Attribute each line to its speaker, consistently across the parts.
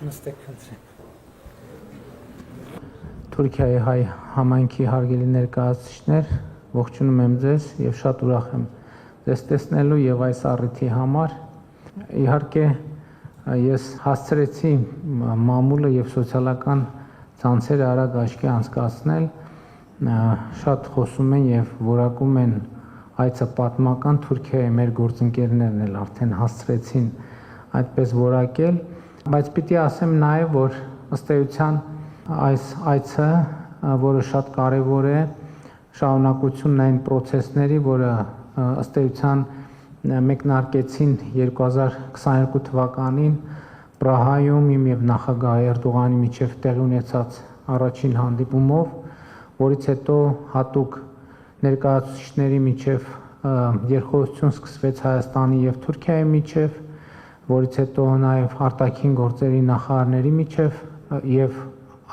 Speaker 1: Նստեք խնդրեմ։
Speaker 2: Թուրքիայի հայ համայնքի հարգելի ներկայացուցիչներ, ողջունում եմ ձեզ եւ շատ ուրախ եմ ձեզ տեսնելու եւ այս առիթի համար։ Իհարկե ես հասցրեցի մամուլը եւ սոցիալական ցանցերը արագ աչքի անցկացնել, շատ խոսում են եւ որակում են այցը պատմական Թուրքիայի մեր գործընկերներն էլ արդեն հասցրեցին այդպես որակել, բայց պիտի ասեմ նաեւ, որ ըստ էության այս այցը, որը շատ կարևոր է, շարունակությունն այն process-ների, որը ըստ էության մեկնարկեցին 2022 թվականին Պրահայում իմ եւ նախագահ Էրդողանի միջև տեղի ունեցած առաջին հանդիպումով, որից հետո հատուկ ներկայացուցիչների միջև երկխոսություն սկսվեց Հայաստանի եւ Թուրքիայի միջև, որից հետո նաեւ արտաքին գործերի նախարարների միջև եւ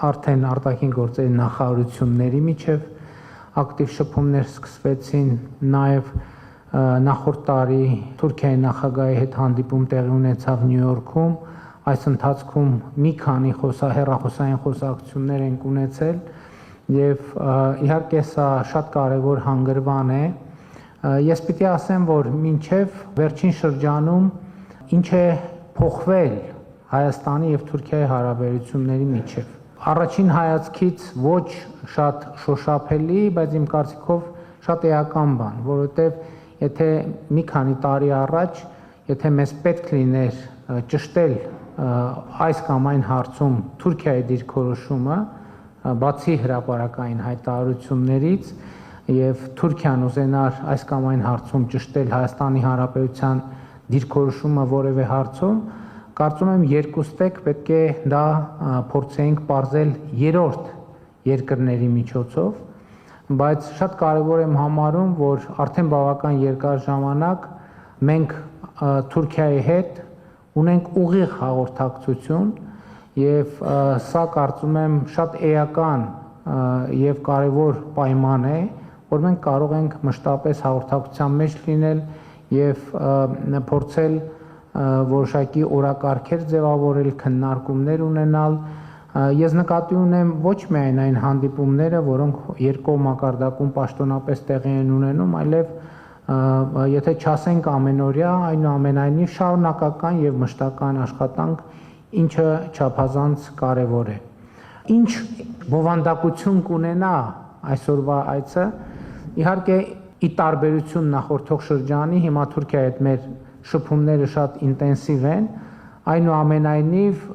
Speaker 2: արդեն արտաքին գործերի նախարարությունների միջև ակտիվ շփումներ սկսվեցին, նաեւ նախորդ տարի Թուրքիայի նախագահի հետ հանդիպում տեղի ունեցավ Նյու Յորքում, այս ընթացքում մի քանի հեռախոսային խոսակցություններ ենք ունեցել եւ իհարկե սա շատ կարեւոր հանգրվան է։ Ես պիտի ասեմ, որ մինչեւ վերջին շրջանում ինչ է փոխվել Հայաստանի եւ Թուրքիայի հարաբերությունների միջև։ Առաջին հայացքից ոչ շատ շոշափելի, բայց իմ կարծիքով շատ էական բան, որովհետեւ եթե մի քանի տարի առաջ, եթե մեզ պետք լիներ ճշտել այս կամ այն հարցում Թուրքիայի դիրքորոշումը, բացի հրապարակային հայտարարություններից եւ Թուրքիան ուզենար այս կամ այն հարցում ճշտել Հայաստանի Հանրապետության դիրքորոշումը որևէ հարցում, կարծում եմ երկուստեք պետք է դա փորձեինք պարզել երրորդ երկրների միջոցով, բայց շատ կարևոր եմ համարում, որ արդեն բավական երկար ժամանակ մենք Թուրքիայի հետ ունենք ուղիղ հաղորդակցություն եւ սա կարծում եմ շատ էական եւ կարևոր պայման է, որ մենք կարող ենք մշտապես հաղորդակցության մեջ լինել եւ փորձել որոշակի օրակարգեր ձևավորել, քննարկումներ ունենալ։ Ես նկատի ունեմ ոչ միայն այն հանդիպումները, որոնք երկկողմ մակարդակում պաշտոնապես տեղի են ունենում, այլև եթե չասենք ամենօրյա, այնուամենայնիվ շարունակական եւ մշտական աշխատանք, ինչը չափազանց կարեւոր է։ Ինչ բովանդակություն կունենա այսօրվա այցը, իհարկե ի տարբերություն նախորդող շրջանի, հիմա Թուրքիայի հետ մեր շփումները շատ ինտենսիվ են, այնուամենայնիվ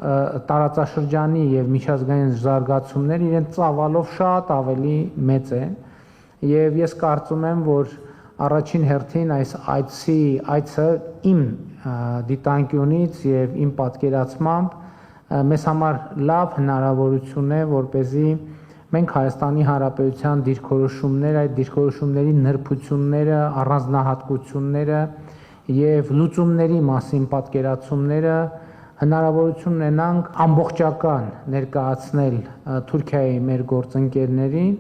Speaker 2: տարածաշրջանի եւ միջազգային զարգացումները իրենց ծավալով շատ ավելի մեծ են եւ ես կարծում եմ, որ առաջին հերթին այս այցը իմ դիտանկյունից եւ իմ պատկերացմամբ մեզ համար լավ հնարավորություն է, որպեսզի մենք Հայաստանի Հանրապետության դիրքորոշումները, այդ դիրքորոշումների նրբությունները, առանձնահատկությունները եւ լուծումների մասին պատկերացումները հնարավորություն ունենանք ամբողջական ներկայացնել Թուրքիայի մեր գործընկերներին,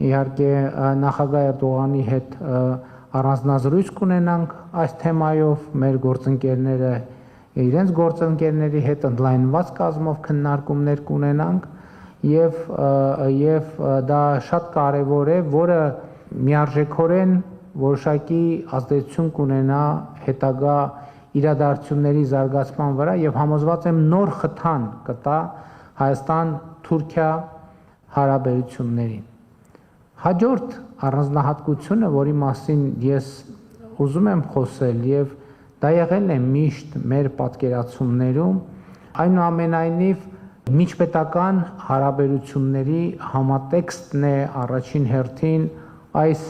Speaker 2: իհարկե նախագահ Էրդողանի հետ առանձնազրույց կունենանք այս թեմայով, մեր գործընկերները իրենց գործընկերների հետ ընդլայնված կազմով քննարկումներ կունենանք եւ դա շատ կարեւոր է, որը միարժեքորեն որոշակի ազդեցություն կունենա հետագա իրադարձությունների զարգացման վրա եւ համոզված եմ նոր խթան կտա Հայաստան-Թուրքիա հարաբերություններին։ Հաջորդ առանձնահատկությունը, որի մասին ես ուզում եմ խոսել եւ դա եղել է միշտ մեր պատկերացումներում, այնուամենայնիվ միջպետական հարաբերությունների համատեքստն է առաջին հերթին այս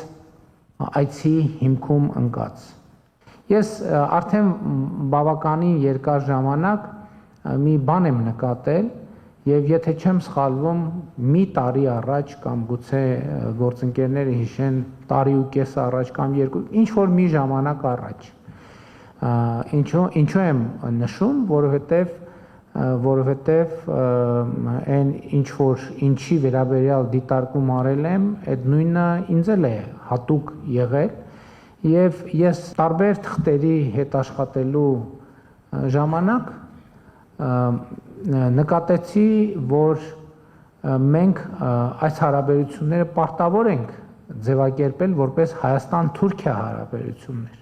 Speaker 2: այցի հիմքում ընկած։ Ես արդեն բավականին երկար ժամանակ մի բան եմ նկատել եւ եթե չեմ սխալվում մի տարի առաջ կամ գուցե գործընկերները հիշեն տարի ու կես առաջ կամ երկու ինչ որ մի ժամանակ առաջ ինչու եմ նշում, որովհետեւ այն ինչ որ ինչի վերաբերյալ դիտարկում արել եմ, այդ նույնը ինձ էլ է հատուկ եղել եւ ես տարբեր թղթերի հետ աշխատելու ժամանակ նկատեցի, որ մենք այս հարաբերությունները պարտավոր ենք ձևակերպել որպես Հայաստան-Թուրքիա հարաբերություններ,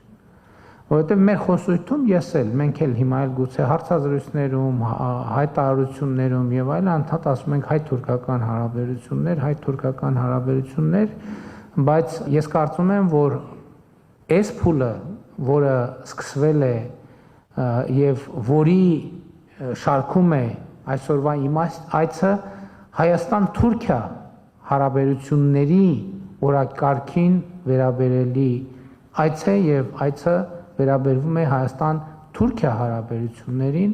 Speaker 2: որովհետև մեր խոսույթում մենք էլ հիմա էլ գուցե հարցազրույցներում, հայտարարություններում եւ այլն անդադ ասում ենք հայ-թուրքական հարաբերություններ, բայց ես կարծում եմ, որ այս փուլը, որը սկսվել է եւ որի շարքում է այսօրվա այցը Հայաստան-Թուրքիա հարաբերությունների օրակարգին վերաբերելի այց է եւ այցը վերաբերվում է Հայաստան-Թուրքիա հարաբերություններին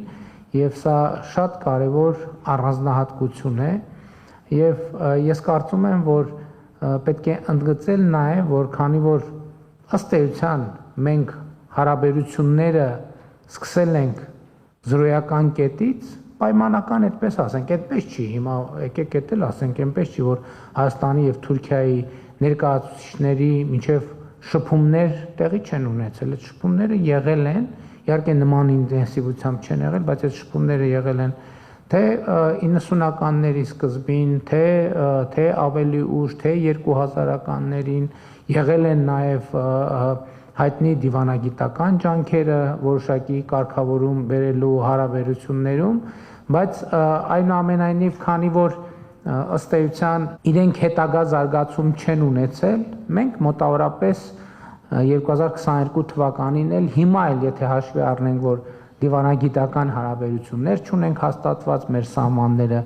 Speaker 2: եւ սա շատ կարեւոր առանձնահատկություն է եւ ես կարծում եմ, որ պետք է ընդգծել նաեւ, որ քանի որ ըստ էության մենք հարաբերությունները սկսել ենք զրոյական կետից, պայմանական այդպես ասենք, այդպես չի, հիմա եկեք էդ էլ ասենք, այնպես չի, որ Հայաստանի եւ Թուրքիայի ներկայացուցիչների մինչեւ շփումներ տեղի չեն ունեցել, այդ շփումները եղել են, իհարկե նման ինտենսիվությամբ չեն եղել, բայց այդ շփումները եղել են թե 90-ականների սկզբին, թե ավելի ուշ, թե 2000-ականներին, եղել են նաև հայտնի դիվանագիտական ջանքերը որոշակի կարգավորում բերելու հարաբերություններում, բայց այնուամենայնիվ, քանի որ ըստ էության իրենք հետագա զարգացում չեն ունեցել, մենք մոտավորապես 2022 թվականին էլ հիմա էլ եթե հաշվի առնենք, որ դիվանագիտական հարաբերություններ չունենք հաստատված, մեր սահմանները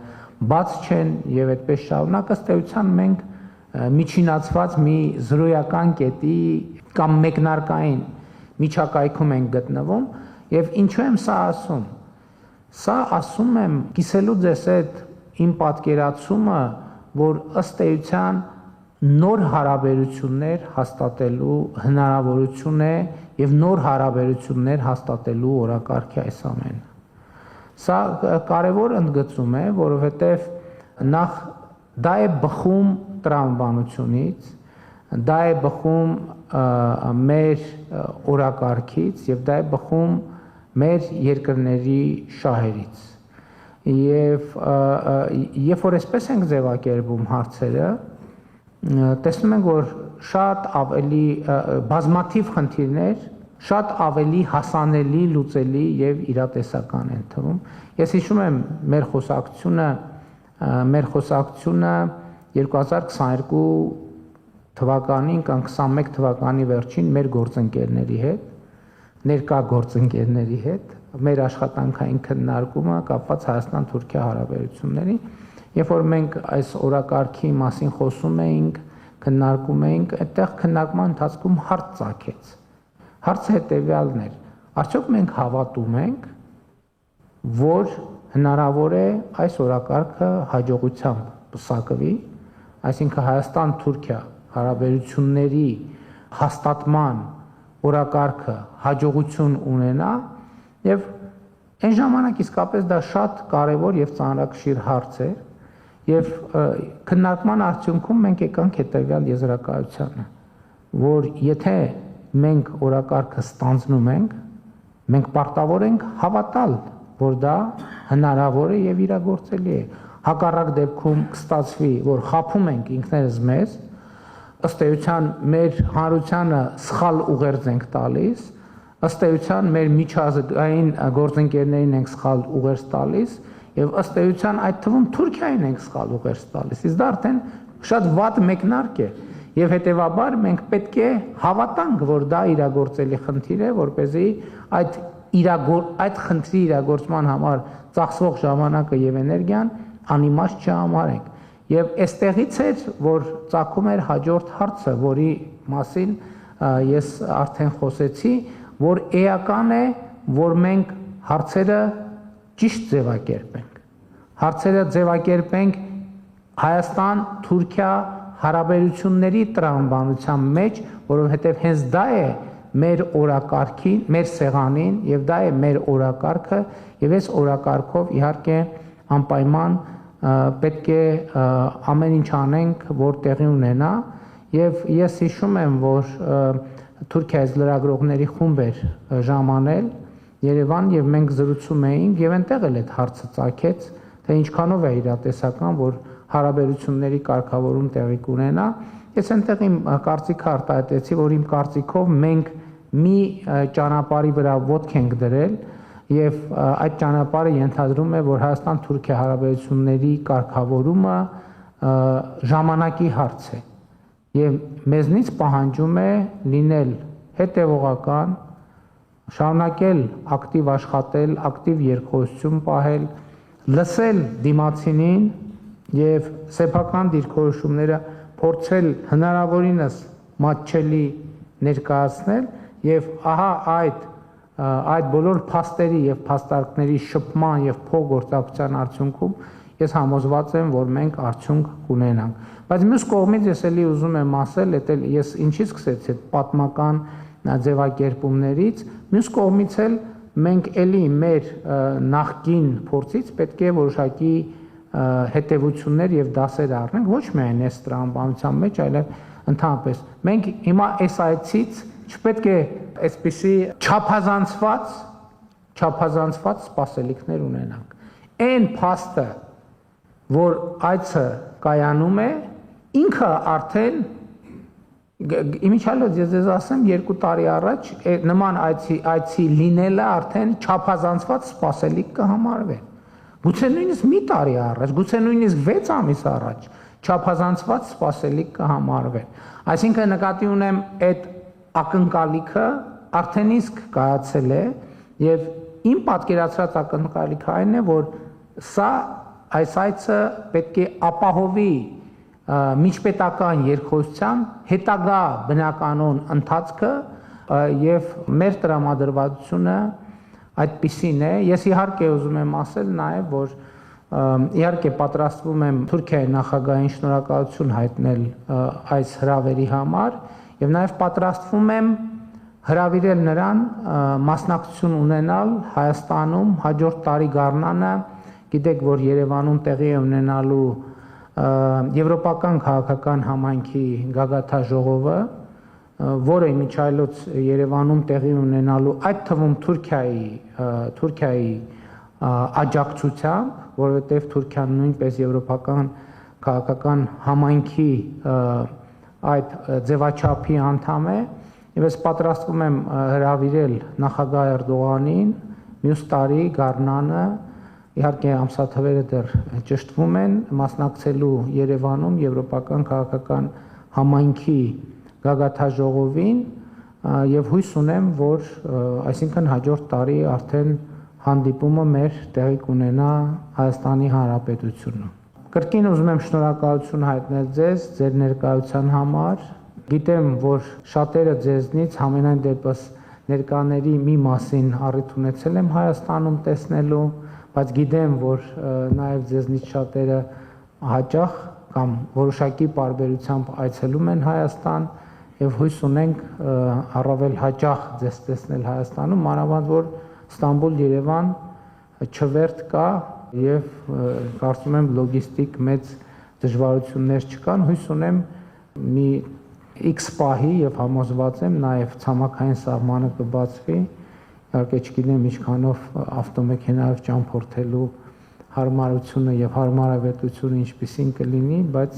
Speaker 2: բաց չեն եւ այդպես շարունակ, ըստ էության մենք միջինացված մի զրոյական կետի կամ մեկնարկային միջակայքում ենք գտնվում եւ ինչու եմ սա ասում։ Սա ասում եմ կիսելու ձեզ այդ իմ պատկերացումը, որ ըստ էության նոր հարաբերություններ հաստատելու հնարավորություն է եւ նոր հարաբերություններ հաստատելու օրակարգի այս ամենը։ Սա կարևոր ընդգծում է, որովհետեւ նախ դա է բխում տրամաբանությունից, դա է բխում մեր օրակարգից եւ դա է բխում մեր երկրների շահերից։ Եվ երբ որ այսպես ենք ձևակերպում հարցերը, տեսնում ենք, որ շատ ավելի բազմաթիվ խնդիրներ, շատ ավելի հասանելի, լուծելի եւ իրատեսական են թվում։ Ես հիշում եմ մեր խոսակցությունը 2022 թվականին կամ 21 թվականի վերջին մեր գործընկերների հետ, ներկա գործընկերների հետ, մեր աշխատանքային քննարկումը կապված Հայաստան-Թուրքիա հարաբերությունների, երբ որ մենք այս օրակարգի մասին խոսում էինք, քննարկում էինք, այդտեղ քննարկման ընթացքում հարց ծագեց։ Հարցը հետևյալն էր. արդյոք մենք հավատում ենք, որ հնարավոր է այս օրակարգը հաջողությամբ պսակվի, այսինքն Հայաստան-Թուրքիա հարաբերությունների հաստատման օրակարգը հաջողություն ունենա եւ այն ժամանակ իսկապես դա շատ կարեւոր եւ ծանրակշիռ հարց էր եւ քննարկման արդյունքում մենք եկանք հետեւյալ եզրակացությանը, որ եթե մենք օրակարգը ստանձնում ենք, մենք պարտավոր ենք հավատալ, որ դա հնարավոր է եւ իրագործելի է։ Հակառակ դեպքում կստացվի, որ խափում ենք ինքներս մեզ, ըստ էության մեր հանրությանը սխալ ուղերձ ենք տալիս, ըստ էության մեր միջազգային գործընկերներին ենք սխալ ուղերձ տալիս եւ ըստ էության այդ թվում Թուրքիային ենք սխալ ուղերձ տալիս։ Իսկ դա արդեն շատ վատ մեկնարկ է եւ հետեւաբար մենք պետք է հավատանք, որ դա իրագործելի խնդիր է, որպեսզի այդ խնդրի իրագործման համար ծախսվող ժամանակը եւ էներգիան անիմաստ չհամարենք։ Եվ այստեղից էր, որ ծագում էր հաջորդ հարցը, որի մասին ես արդեն խոսեցի, որ էական է, որ մենք հարցերը ճիշտ ձևակերպենք։ Հարցերը ձևակերպենք Հայաստան-Թուրքիա հարաբերությունների տրամաբանության մեջ, որովհետև հենց դա է մեր օրակարգին, մեր սեղանին եւ դա է մեր օրակարգը եւ այս օրակարգով իհարկե անպայման պետք է ամեն ինչ անենք, որ տեղի ունենա եւ ես հիշում եմ, որ Թուրքիայից լրագրողների խումբ էր ժամանել Երևան եւ մենք զրուցում էինք եւ այնտեղ էլ այդ հարցը ծագեց, թե ինչքանով է իրատեսական, որ հարաբերությունների կարգավորում տեղի կունենա։ Ես այնտեղ իմ կարծիքը արտահայտեցի, որ իմ կարծիքով մենք մի ճանապարհի վրա ոտք ենք դրել եւ այդ ճանապարհը ենթադրում է, որ Հայաստան-Թուրքիա հարաբերությունների կարգավորումը ժամանակի հարց է եւ մեզնից պահանջում է լինել հետեւողական, շարունակել ակտիվ աշխատել, ակտիվ երկխոսություն պահել, լսել դիմացինին եւ սեփական դիրքորոշումները փորձել հնարավորինս մատչելի ներկայացնել եւ ահա այդ բոլոր փաստերի եւ փաստարկների շփման եւ փոխգործակցության արդյունքում ես համոզված եմ, որ մենք արդյունք կունենանք։ Բայց մյուս կողմից ես էլի ուզում եմ ասել, ես ինչից սկսեցի այդ պատմական ձևակերպումներից, մյուս կողմից էլ մենք էլի մեր նախկին փորձից պետք է որոշակի հետևություններ եւ դասեր առնենք, ոչ միայն այս տրամաբանության մեջ, այլև ընդհանրապես։ Մենք հիմա այս այցից չպետք է այսպիսի չափազանցված սպասելիքներ ունենանք։ Այն փաստը, որ այցը կայանում է, ինքը արդեն Իմիջիալոց ես ձեզ ասեմ 2 տարի առաջ նման այցի լինելը արդեն չափազանցված սպասելիք կհամարվի։ Գուցե նույնիսկ մի տարի առաջ, գուցե նույնիսկ 6 ամիս առաջ չափազանցված սպասելիք կհամարվի։ Այսինքն նկատի ունեմ այդ ակնկալիքը արդեն իսկ կայացել է եւ իմ պատկերացրած ակնկալիքը այն է, որ այս այցը պետք է ապահովի միջպետական երկխոսության հետագա բնականոն ընթացքը եւ մեր տրամադրվածությունը այդպիսին է։ Ես իհարկե ուզում եմ ասել նաեւ, որ իհարկե պատրաստվում եմ Թուրքիայի նախագահին շնորհակալություն հայտնել այս հրավերի համար եւ նաեւ պատրաստվում եմ հրավիրել նրան մասնակցություն ունենալ Հայաստանում հաջորդ տարի գարնանը։ Գիտեք, որ Երևանում տեղի է ունենալու Եվրոպական քաղաքական համայնքի գագաթաժողովը, որը իմիջիալոց Երևանում տեղի ունենալու այդ թվում Թուրքիայի աջակցությամբ, որովհետև Թուրքիան նույնպես Եվրոպական քաղաքական համայնքի այդ ձևաչափի անդամ է, եւ ես պատրաստվում եմ հրավիրել նախագահ Էրդողանին մյուս տարի գարնանը, իհարկե ամսաթվերը դեռ ճշտվում են, մասնակցելու Երևանում Եվրոպական քաղաքական համայնքի գագաթաժողովին եւ հույս ունեմ, որ այսինքն հաջորդ տարի արդեն հանդիպումը մեր տեղի կունենա Հայաստանի Հանրապետությունում։ Կրկին ուզում եմ շնորհակալություն հայտնել ձեզ ձեր ներկայության համար։ Գիտեմ, որ շատերը ձեզնից համենայն դեպս ներկաների մի մասին առիթ ունեցել եմ Հայաստանում տեսնելու, բայց գիտեմ, որ նաև ձեզնից շատերը հաճախ կամ որոշակի պարբերությամբ այցելում են Հայաստան եւ հույս ունենք առավել հաճախ ձեզ տեսնել Հայաստանում, մանավանդ որ Ստամբուլ-Երևան չվերթ կա եւ կարծում եմ լոգիստիկ մեծ դժվարություններ չկան, հույս ունեմ մի X պահի եւ համոզված եմ նաեւ ցամաքային սահմանը կբացվի, իհարկե չգիտեմ ինչքանով ավտոմեքենայով ճամփորդելու հարմարությունը եւ հարմարավետությունը ինչպիսին կլինի, բայց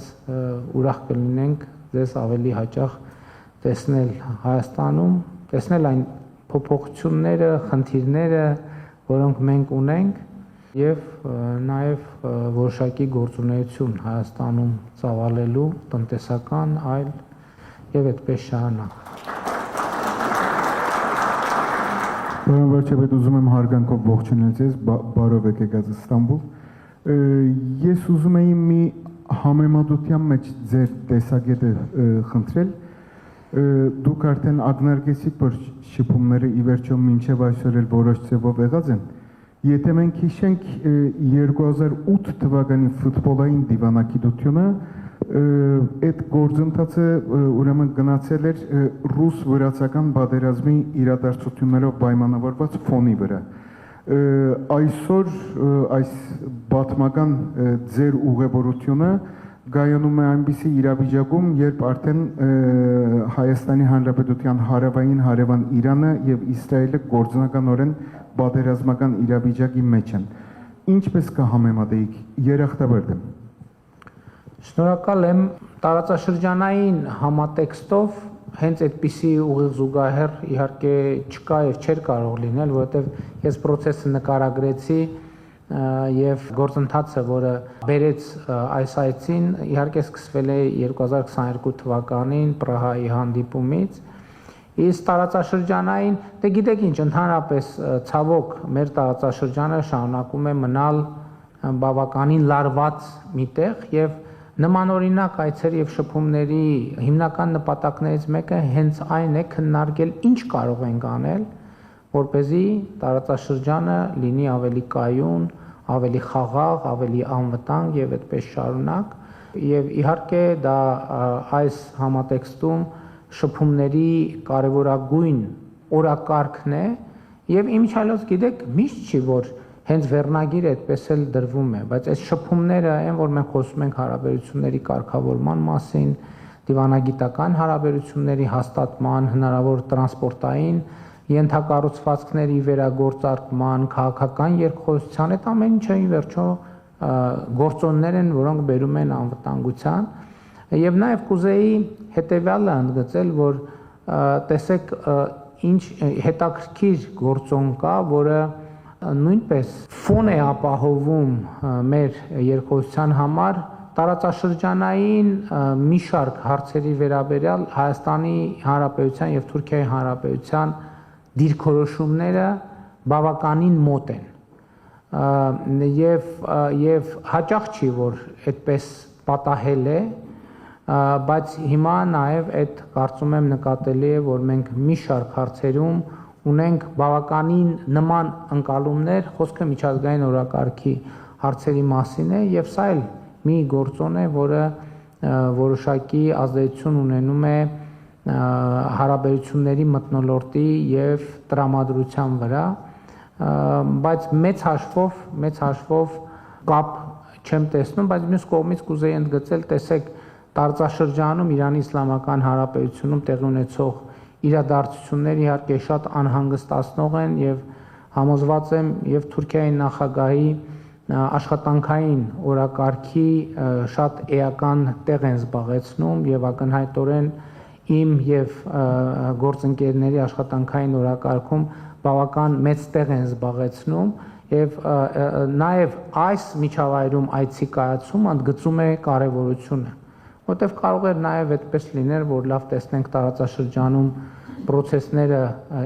Speaker 2: ուրախ կլինենք ձեզ ավելի հաճախ տեսնել Հայաստանում, տեսնել այն փոփոխությունները, խնդիրները, որոնք մենք ունենք եւ նաեւ որոշակի գործունեություն Հայաստանում ծավալելու տնտեսական, այլ եւ այդպես շարունակ։
Speaker 1: Պարոն վարչապետ, ուզում եմ հարգանքով ողջունել ձեզ, բարով եք եկած Ստամբուլ։ Ես ուզում էի մի համեմատության մեջ ձեր տեսակետը խնդրել։ Դուք արդեն ակնարկեցիք, որ շփումները ի վերջո մինչև այսօր էլ որոշ ձևով եղած են։ Եթե մենք հիշենք 2008 թվականի ֆուտբոլային դիվանագիտությունը, այդ գործընթացը ուրեմն գնացել էր ռուս-վրացական պատերազմի իրադարձություններով պայմանավորված ֆոնի վրա։ Այսօր այս պատմական ձեր ուղևորությունը կայանում է այնպիսի իրավիճակում, երբ արդեն Հայաստանի Հանրապետության հարավային հարևան Իրանը եւ Իսրայելը գործնականորեն պատերազմական իրավիճակի մեջ են։ Ինչպես կհամեմատեիք երախտաբարդ եմ։
Speaker 2: Շնորհակալ եմ տարածաշրջանային համատեքստով հենց այդպիսի ուղիղ զուգահեռ իհարկե չկա եւ չէր կարող լինել, որովհետեւ ես process-ը նկարագրեցի եւ գործընթացը, որը բերեց այս այցին, իհարկե սկսվել է 2022 թվականին Պրահայի հանդիպումից։ Իսկ տարածաշրջանային, դե գիտեք ինչ, ընդհանրապես ցավոք մեր տարածաշրջանը շարունակում է մնալ բավականին լարված միտեղ եւ նմանօրինակ այցեր եւ շփումների հիմնական նպատակներից մեկը հենց այն է քննարկել ինչ կարող ենք անել, որպեսզի տարածաշրջանը լինի ավելի կայուն, ավելի խաղաղ, ավելի անվտանգ եւ այդպես շարունակ։ Եվ իհարկե դա այս համատեքստում շփումների կարևորագույն օրակարգն է եւ իմիջիայլոց գիտեք միշտ չի որ հենց վերնագիրը այդպես էլ դրվում է, բայց այս շփումները այն որ մենք խոսում ենք հարաբերությունների կարգավորման մասին, դիվանագիտական հարաբերությունների հաստատման, հնարավոր տրանսպորտային ենթակառուցվածքների վերագործարկման, քաղաքական երկխոսության, այդ ամեն ինչը ի վերջո գործոններ են, որոնք բերում են անվտանգության։ Եվ նաև կուզեի հետևյալը ընդգծել, որ տեսեք ինչ հետաքրքիր գործոն կա, որը նույնպես ֆոն է ապահովում մեր երկխոսության համար տարածաշրջանային մի շարք հարցերի վերաբերյալ Հայաստանի Հանրապետության եւ Թուրքիայի Հանրապետության դիրքորոշումները բավականին մոտ են եւ հաճախ չի որ այդպես պատահել է, բայց հիմա նաեւ այդ կարծում եմ նկատելի է որ մենք մի շարք հարցերում ունենք բավականին նման ընկալումներ, խոսքը միջազգային օրակարգի հարցերի մասին է եւ սա էլ մի գործոն է, որը որոշակի ազդեցություն ունենում է հարաբերությունների մթնոլորտի եւ տրամադրության վրա, բայց մեծ հաշվով կապ չեմ տեսնում, բայց մյուս կողմից կուզեի ընդգծել, տեսեք, տարածաշրջանում Իրանի Իսլամական Հանրապետությունում տեղի ունեցող իրադարձությունները իհարկե շատ անհանգստացնող են եւ համոզված եմ եւ Թուրքիայի նախագահի աշխատանքային օրակարգի շատ էական տեղ են զբաղեցնում եւ ակնհայտորեն իմ եւ գործընկերների աշխատանքային օրակարգում բավական մեծ տեղ են զբաղեցնում եւ նաեւ այս միջավայրում այցի կայացումը ընդգծում է կարեւորությունը, որտեղ կարող էր նաեւ այդպես լինել, որ լավ տեսնենք տարածաշրջանում process-ները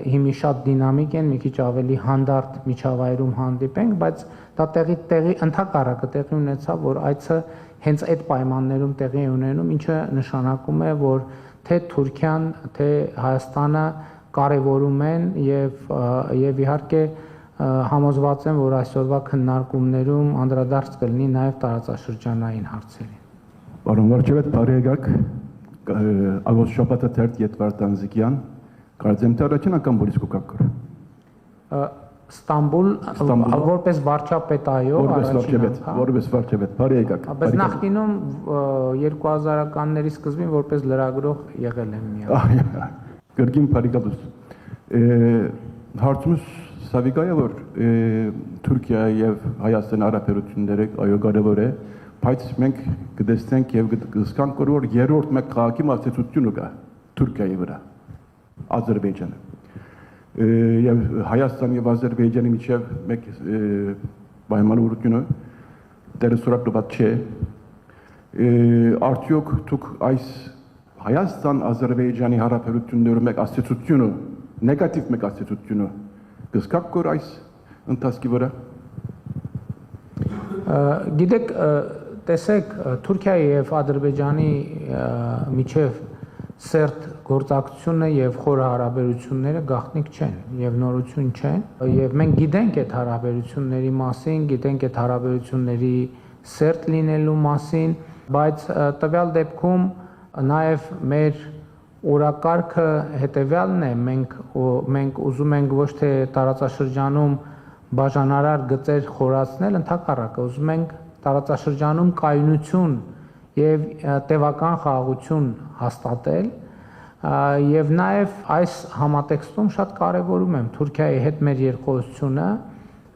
Speaker 2: հիմի շատ դինամիկ են, մի քիչ ավելի հանդարտ միջավայրում հանդիպենք, բայց դա տեղի ընդհակառակը տեղի ունեցավ, որ այցը հենց այդ պայմաններում տեղի է ունենում, ինչը նշանակում է, որ թե Թուրքիան, թե Հայաստանը կարևորում են եւ իհարկե համոզված եմ, որ այսօրվա քննարկումներում անդրադարձ կլինի նաեւ տարածաշրջանային հարցերին։
Speaker 3: Պարոն վարչապետ, բարի եկաք, Ագոս շաբաթը թերթ Եդվարդ Տանզիկյան, կարծեմ թե առաջին անգամ որ իսկ կաք։
Speaker 2: Ստամբուլ, որպես վարչապետ, այո,
Speaker 3: որպես վարչապետ, բարի եկաք։
Speaker 2: Բայց նախկինում 2000-ականների սկզբին որպես լրագրող եղել եմ միայն։
Speaker 3: Գրգին բարիկադուս։ Հարցումս Սավիկայը որ Թուրքիա եւ Հայաստան հարաբերությունները այո կարեւոր է, բայց մենք կտեսնենք եւ կզգանք որ երրորդ մեկ քաղաքի մասնակցությունը կա Թուրքիայի վրա, Ադրբեջանը։ Եվ Հայաստան եւ Ադրբեջանի միջև մեկ պայմանավորությունը դերսորապտված չէ։ Արդյոք դուք այս Հայաստան-Ադրբեջանի հարաբերություններում մեկ ասոցիացիոնը, նեգատիվ մեկ ասոցիացիոնը կզգաք որ այս ընթացքի վրա։
Speaker 2: Գիտեք, տեսեք, Թուրքիայի եւ Ադրբեջանի միջև սերտ գործակցությունը եւ խորը հարաբերությունները գաղտնիք չեն եւ նորություն չեն եւ մենք գիտենք այդ հարաբերությունների մասին, գիտենք այդ հարաբերությունների սերտ լինելու մասին, բայց տվյալ դեպքում նաեւ մեր օրակարգը հետեւյալն է, մենք ուզում ենք ոչ թե տարածաշրջանում բաժանարար գծեր խորացնել, ընդհակառակը ուզում ենք տարածաշրջանում կայունություն եւ տևական խաղաղություն հաստատել եւ նաեւ այս համատեքստում շատ կարեւորում եմ Թուրքիայի հետ մեր երկխոսությունը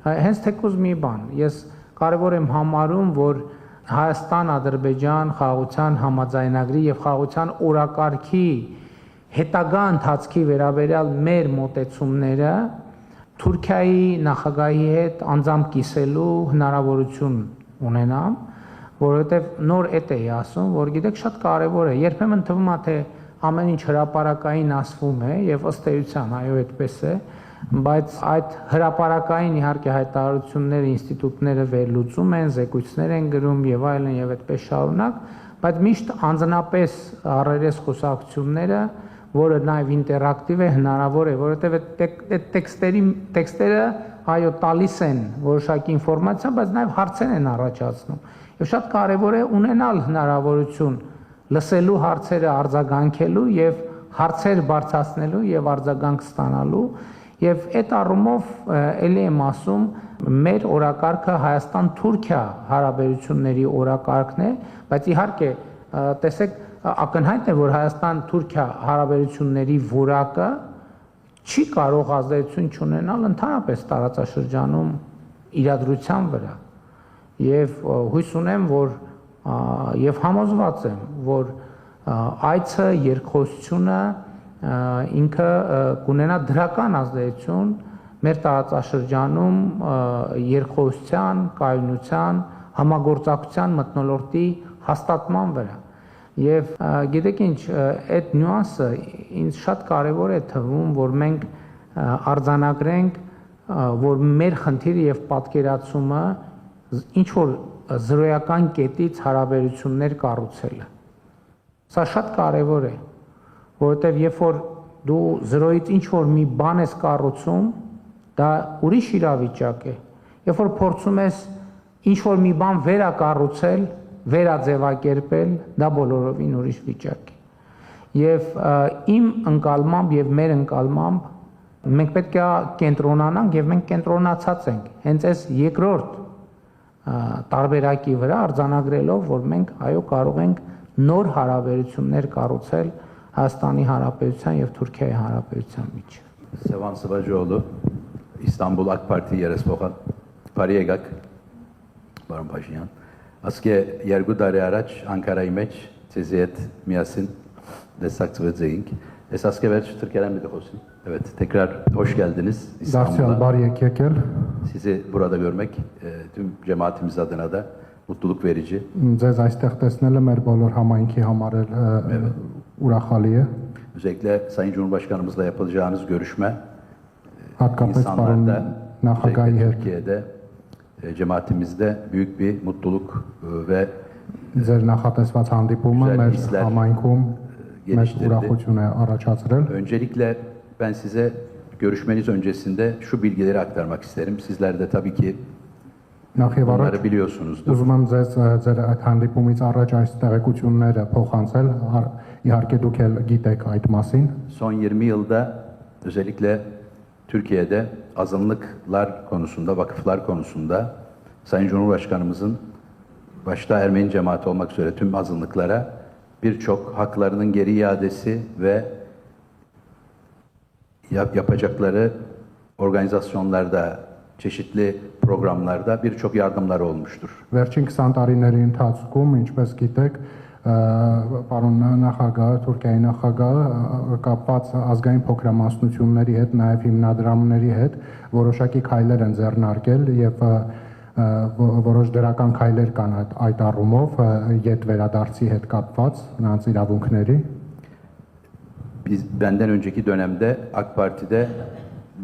Speaker 2: հենց թեկուզ մի բան ես կարեւոր եմ համարում որ Հայաստան-Ադրբեջան խաղաղության համաձայնագրի եւ խաղաղության օրակարգի հետագա ընթացքի վերաբերյալ մեր մոտեցումները Թուրքիայի նախագահի հետ անձամբ կիսելու հնարավորություն ունենամ, որովհետեւ նոր էդ էի ասում, որ գիտեք շատ կարեւոր է, երբեմն թվում է թե ամեն ինչ հրապարակային ասվում է եւ ըստ էության այո այդպես է, բայց այդ հրապարակային իհարկե հայտարարությունները ինստիտուտները վերլուծում են, զեկույցներ են գրում եւ այլն եւ այդպես շարունակ, բայց միշտ անձնապես առերես խոսակցությունները որը նաև ինտերակտիվ է հնարավոր է, որովհետև այդ տեքստերը այո տալիս են որոշակի ինֆորմացիա, բայց նաև հարցեր են առաջացնում։ Եվ շատ կարևոր է ունենալ հնարավորություն լսելու հարցերը արձագանքելու եւ հարցեր բարձրացնելու եւ արձագանք ստանալու եւ այդ առումով ելի եմ ասում մեր օրակարգը Հայաստան-Թուրքիա հարաբերությունների օրակարգն է, բայց իհարկե տեսեք ակնհայտ է որ Հայաստան-Թուրքիա հարաբերությունների որակը չի կարող ազդեցություն չունենալ ընդհանրապես տարածաշրջանում իրադրության վրա եւ հույս ունեմ որ եւ համոզված եմ որ այցը երկխոսությունը ինքը կունենա դրական ազդեցություն մեր տարածաշրջանում երկխոսության, կայունության, համագործակցության մթնոլորտի հաստատման վրա Եվ գիտեք ինչ, այդ նյուանսը ինձ շատ կարևոր է թվում, որ մենք արձանագրենք, որ մեր խնդիրը եւ պատկերացումը ինչ որ զրոյական կետից հարաբերություններ կառուցելը։ Սա շատ կարևոր է, որովհետեւ երբ որ դու զրոյից ինչ որ մի բան ես կառուցում, դա ուրիշ իրավիճակ է։ Երբ որ փորձում ես ինչ որ մի բան վերակառուցել, վերաձևակերպել, դա բոլորովին ուրիշ վիճակ է։ Եվ իմ ընկալմամբ եւ մեր ընկալմամբ մենք պետք է կենտրոնանանք եւ մենք կենտրոնացած ենք հենց այս երկրորդ տարբերակի վրա արձանագրելով, որ մենք այո կարող ենք նոր հարաբերություններ կառուցել Հայաստանի Հանրապետության եւ Թուրքիայի Հանրապետության միջեւ։
Speaker 4: Sevan Sıvacıoğlu, İstanbul AK Parti երեսփոխան, բարի եկաք, պարոն Փաշինյան։ Ասկե երկու տարի առաջ Անկարայի մեջ ցեզի հետ միասին դեսակցվեցինք։ Ես ասկե վերջ Türkiye'den bir de olsun. Evet, tekrar hoş geldiniz İstanbul'a.
Speaker 1: Բարի եկել։
Speaker 4: Sizi burada görmek tüm cemaatimiz adına da mutluluk verici.
Speaker 1: Ձեզ այստեղ տեսնելը մեր բոլոր համայնքի համար էլ ուրախալի է։
Speaker 4: Özellikle Sayın Cumhurbaşkanımızla yapılacağınız görüşme
Speaker 1: Հատկապես պարոն
Speaker 4: insanlarda,
Speaker 1: նախագահի հետ
Speaker 4: Türkiye'de cemaatimizde büyük bir mutluluk ve
Speaker 1: ձեր նախատեսված հանդիպումը
Speaker 4: Güzel
Speaker 1: մեր
Speaker 4: hisler
Speaker 1: համայնքում մեծ
Speaker 4: geliştirdi.
Speaker 1: ուրախություն է առաջացրել։
Speaker 4: Öncelikle ben size görüşmeniz öncesinde şu bilgileri aktarmak isterim. Sizler de tabii ki
Speaker 1: Նախ եւ առաջ
Speaker 4: bunları biliyorsunuzdur.
Speaker 1: ուզում եմ ձեզ ձեր այդ հանդիպումից առաջ այս տեղեկությունները փոխանցել, իհարկե դուք էլ գիտեք այդ մասին։
Speaker 4: Son 20 yılda özellikle Türkiye'de azınlıklar konusunda, vakıflar konusunda Sayın Cumhurbaşkanımızın başta Ermeni cemaati olmak üzere tüm azınlıklara birçok haklarının geri iadesi ve yapacakları organizasyonlarda, çeşitli programlarda birçok yardımlar olmuştur.
Speaker 1: Վերջին 20 տարիների ընթացքում, ինչպես գիտեք, պարոն նախագահը, Թուրքիայի նախագահը կապված ազգային փոքրամասնությունների հետ, նաև հիմնադրամների հետ որոշակի քայլեր են ձեռնարկել եւ որոշ դրական քայլեր կան այդ առումով յետ վերադարձի հետ կապված նրանց իրավունքների։
Speaker 4: Benden önceki dönemde AK Parti'de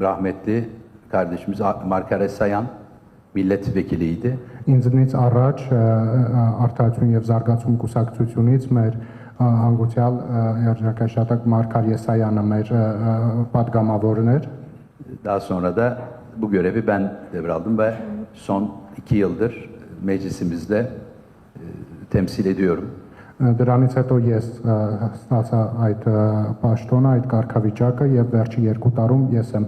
Speaker 4: rahmetli kardeşimiz Markar Esayan milletvekiliydi.
Speaker 1: Ինձնից առաջ Արդարություն եւ զարգացում կուսակցությունից մեր հանգուցյալ երաժշտակ Մարկար Եսայանը մեր պատգամավորն էր։
Speaker 4: Daha sonra da bu görevi ben devraldım ve son 2 yıldır meclisimizde temsil ediyorum.
Speaker 1: Դրանից հետո ես ստացա այդ պաշտոնը, այդ կարգավիճակը եւ վերջի 2 տարում ես եմ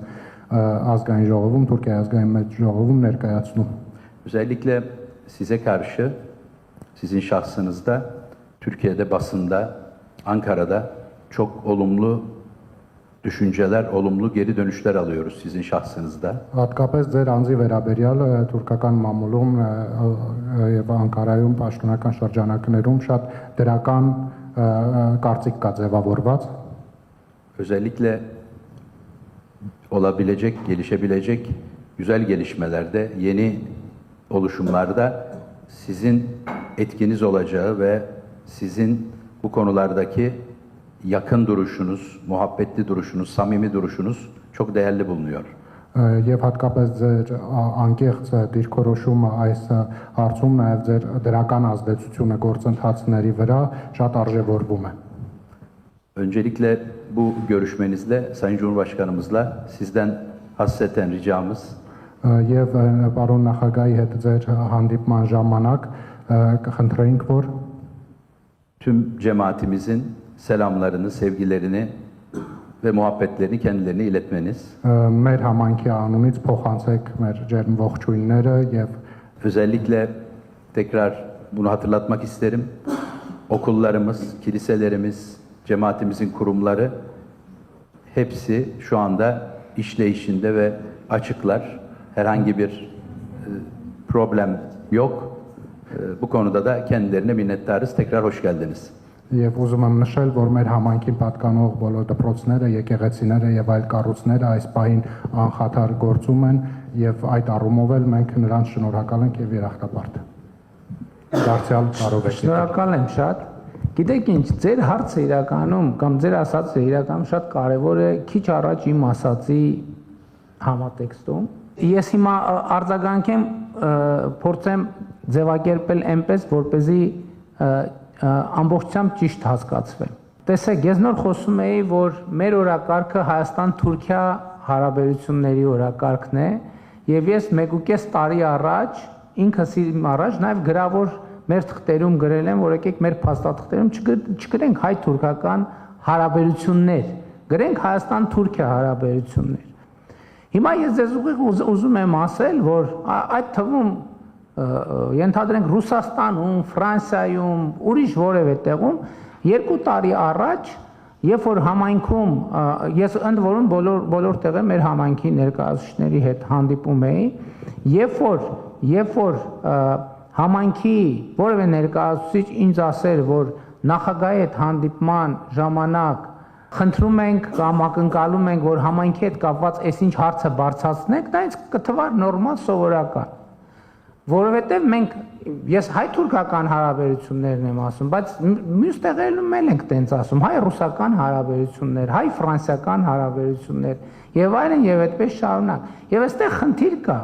Speaker 1: ազգային ժողովում, Թուրքիայի ազգային մեծ ժողովում ներկայացնում։
Speaker 4: Özellikle size karşı, sizin şahsınızda Türkiye'de basında, Ankara'da çok olumlu düşünceler, olumlu geri dönüşler alıyoruz sizin şahsınızda.
Speaker 5: Հատկապես ձեր անձի վերաբերյալ թուրքական մամուլում եւ Անկարայում պաշտոնական շրջանակներում շատ դրական կարծիք կա ձևավորված
Speaker 4: Özellikle olabilecek, gelişebilecek güzel gelişmelerde, yeni oluşumlarda sizin etkiniz olacağı ve sizin bu konulardaki yakın duruşunuz, muhabbetli duruşunuz, samimi duruşunuz çok değerli bulunuyor.
Speaker 5: եւ հատկապես ձեր անկեղծ դիրքորոշումը այս հարցում նաեւ ձեր դրական ազդեցությունը գործընթացների վրա շատ արժևորվում է
Speaker 4: Öncelikle bu görüşmenizle, Sayın Cumhurbaşkanımızla sizden hasreten ricamız,
Speaker 5: եւ պարոն նախագահի հետ ձեր հանդիպման ժամանակ կխնդրեինք որ
Speaker 4: tüm cemaatimizin selamlarını, sevgilerini ve muhabbetlerini kendilerine iletmeniz.
Speaker 5: մեր համայնքի անունից փոխանցեք մեր ջերմ ողջույնները եւ
Speaker 4: Özellikle tekrar bunu hatırlatmak isterim. Okullarımız, kiliselerimiz, cemaatimizin kurumları hepsi şu anda işleyişinde ve açıklar. Herhangi bir problem yok. Bu konuda da kendilerine minnettarız. Tekrar hoş geldiniz.
Speaker 5: Եվ ուզում եմ նշել, որ մեր համայնքին պատկանող բոլոր դպրոցները, եկեղեցիները եւ այլ կառույցները այս պահին անխաթար գործում են եւ այդ առումով էլ մենք նրանց շնորհակալ ենք եւ երախտապարտ։ Դարձյալ կարող եք։
Speaker 2: Շնորհակալ եմ շատ։ Գիտեք ինչ, ձեր հարցը իրականում կամ ձեր ասածը իրականում շատ կարևոր է, քիչ առաջ իմ ասածի համատեքստում։ Ես հիմա արձագանքեմ, փորձեմ ձևակերպել այնպես, որպեսզի ամբողջությամբ ճիշտ հասկացվեմ։ Տեսեք, ես նոր խոսում էի, որ մեր օրակարգը Հայաստան-Թուրքիա հարաբերությունների օրակարգն է, եւ ես 1.5 տարի առաջ ինքս իմ առաջ նաեւ գրավոր մեր թղթերում գրել եմ, որ եկեք մեր փաստաթղթերում չգրենք հայ-թուրքական հարաբերություններ, գրենք Հայաստան-Թուրքիա հարաբերություններ։ Հիմա ես ձեզ ուզում եմ ասել, որ այդ թվում ենթադրենք Ռուսաստանում, Ֆրանսիայում, ուրիշ որևէ տեղում 2 տարի առաջ, երբ որ համայնքում ես ընդ որում բոլոր տեղը մեր համայնքի ներկայացուցիչների հետ հանդիպում էի, երբ որ համայնքի որևէ ներկայացուցիչ ինձ ասեր, որ նախագահի հետ հանդիպման ժամանակ խնդրում ենք կամ ակնկալում ենք, որ համայնքի հետ կապված այսինչ հարցը բարձրացնեք, դա ինձ կթվար նորմալ սովորական։ Որովհետև ես հայ-թուրքական հարաբերություններն եմ ասում, բայց մյուս տեղերում էլ ենք տենց ասում, հայ-ռուսական հարաբերություններ, հայ-ֆրանսիական հարաբերություններ եւ այլն եւ այդպես շարունակ։ Եվ այստեղ խնդիր կա,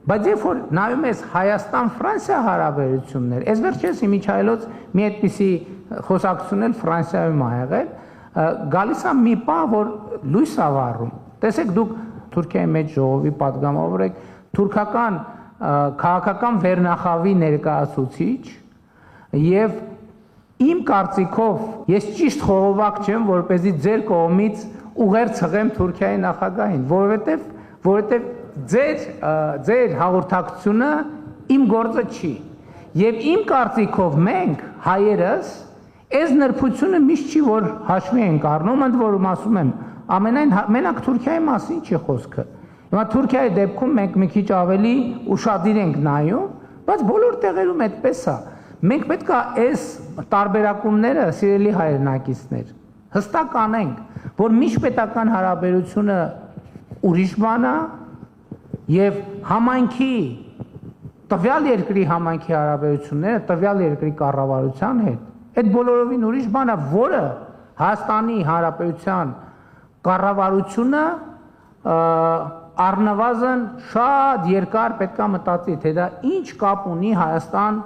Speaker 2: բայց երբ որ նայում ես Հայաստան-Ֆրանսիա հարաբերություններ, այս վերջերս Միչայելոց մի այդպիսի խոսակցություն էլ Ֆրանսիայում ա եղել, գալիս է մի պահ, որ լույս ա վառում։ Տեսեք, դուք Թուրքիայի մեջ ժողովի պատգամավոր եք, թուրքական քաղաքական վերնախավի ներկայացուցիչ եւ իմ կարծիքով ես ճիշտ խողովակ չեմ, որպեսզի ձեր կողմից ուղեր ցղեմ Թուրքիայի նախագահին, որովհետեւ ձեր հաղորդակցությունը իմ գործը չի։ Եվ իմ կարծիքով մենք հայերս այս նրբությունը միշտ չի որ հաշվի ենք առնում, ընդ որում ասում եմ, ամենայն մենակ Թուրքիայի մասին չի խոսքը։ Հիմա Թուրքիայի դեպքում մենք մի քիչ ավելի ուշադիր ենք նայում, բայց բոլոր տեղերում այդպես է։ Մենք պետք է այս տարբերակումները, սիրելի հայրենակիցներ, հստակ անենք, որ միջպետական հարաբերությունը ուրիշ բան է եւ համայնքի տվյալ երկրի համայնքի հարաբերությունները տվյալ երկրի կառավարության հետ այդ բոլորովին ուրիշ բան է, որը Հայաստանի Հանրապետության կառավարությունը առնվազն շատ երկար պետքա մտածի, թե դա ինչ կապ ունի Հայաստան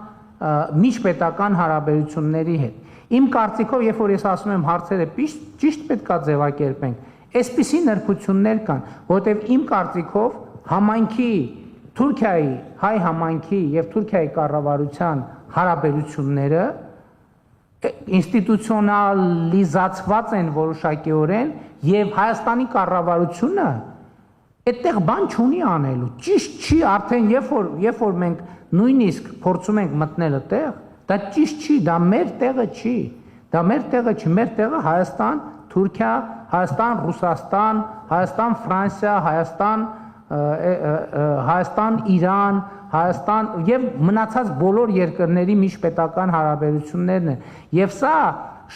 Speaker 2: միջպետական հարաբերությունների հետ։ Իմ կարծիքով, երբ որ ես ասում եմ հարցերը ճիշտ պետքա ձևակերպենք, այսպիսի նրբություններ կան, որտեղ իմ կարծիքով համայնքի Թուրքիայի, հայ համայնքի եւ Թուրքիայի կառավարության հարաբերությունները ինստիտուցիոնալիզացված են որոշակիորեն եւ Հայաստանի կառավարությունը այդտեղ բան չունի անելու։ Ճիշտ չի, արդեն երբ որ մենք նույնիսկ փորձում ենք մտնել այդտեղ, Դա ճիշտ չի, դա մեր տեղը չի։ Դա մեր տեղը չի, մեր տեղը Հայաստան, Թուրքիա, Հայաստան, Ռուսաստան, Հայաստան, Ֆրանսիա, Հայաստան, Իրան, Հայաստան եւ մնացած բոլոր երկրների միջպետական հարաբերություններն են։ Եվ սա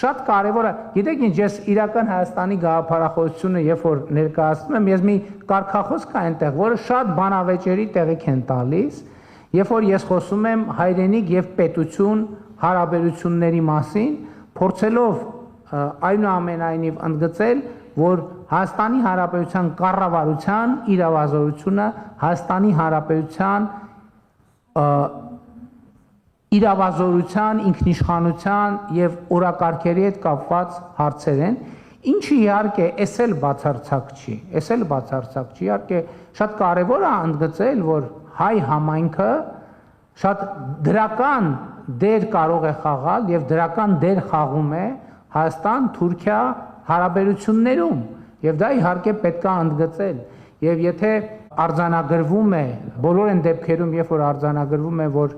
Speaker 2: շատ կարևոր է։ Գիտեք ինչ, ես իրական Հայաստանի գաղափարախոսությունը երբ որ ներկայացնում եմ, ես մի կարգախոս կա այնտեղ, որը շատ բանավեճերի տեղիք են տալիս, երբ որ ես խոսում եմ հայրենիք եւ պետություն հարաբերությունների մասին, փորձելով այնուամենայնիվ ընդգծել, որ Հայաստանի Հանրապետության կառավարության իրավազորությունը Հայաստանի Հանրապետության իրավազորության, ինքնիշխանության եւ օրակարգերի հետ կապված հարցեր են, ինչը իհարկե էսել բացարձակ չի, իհարկե շատ կարեւոր է ընդգծել, որ հայ համայնքը շատ դրական դեր կարող է խաղալ եւ դրական դեր խաղում է Հայաստան-Թուրքիա հարաբերություններում եւ դա իհարկե պետք է ընդգծել եւ եթե արձանագրվում է բոլոր այն դեպքերում երբ որ արձանագրվում է որ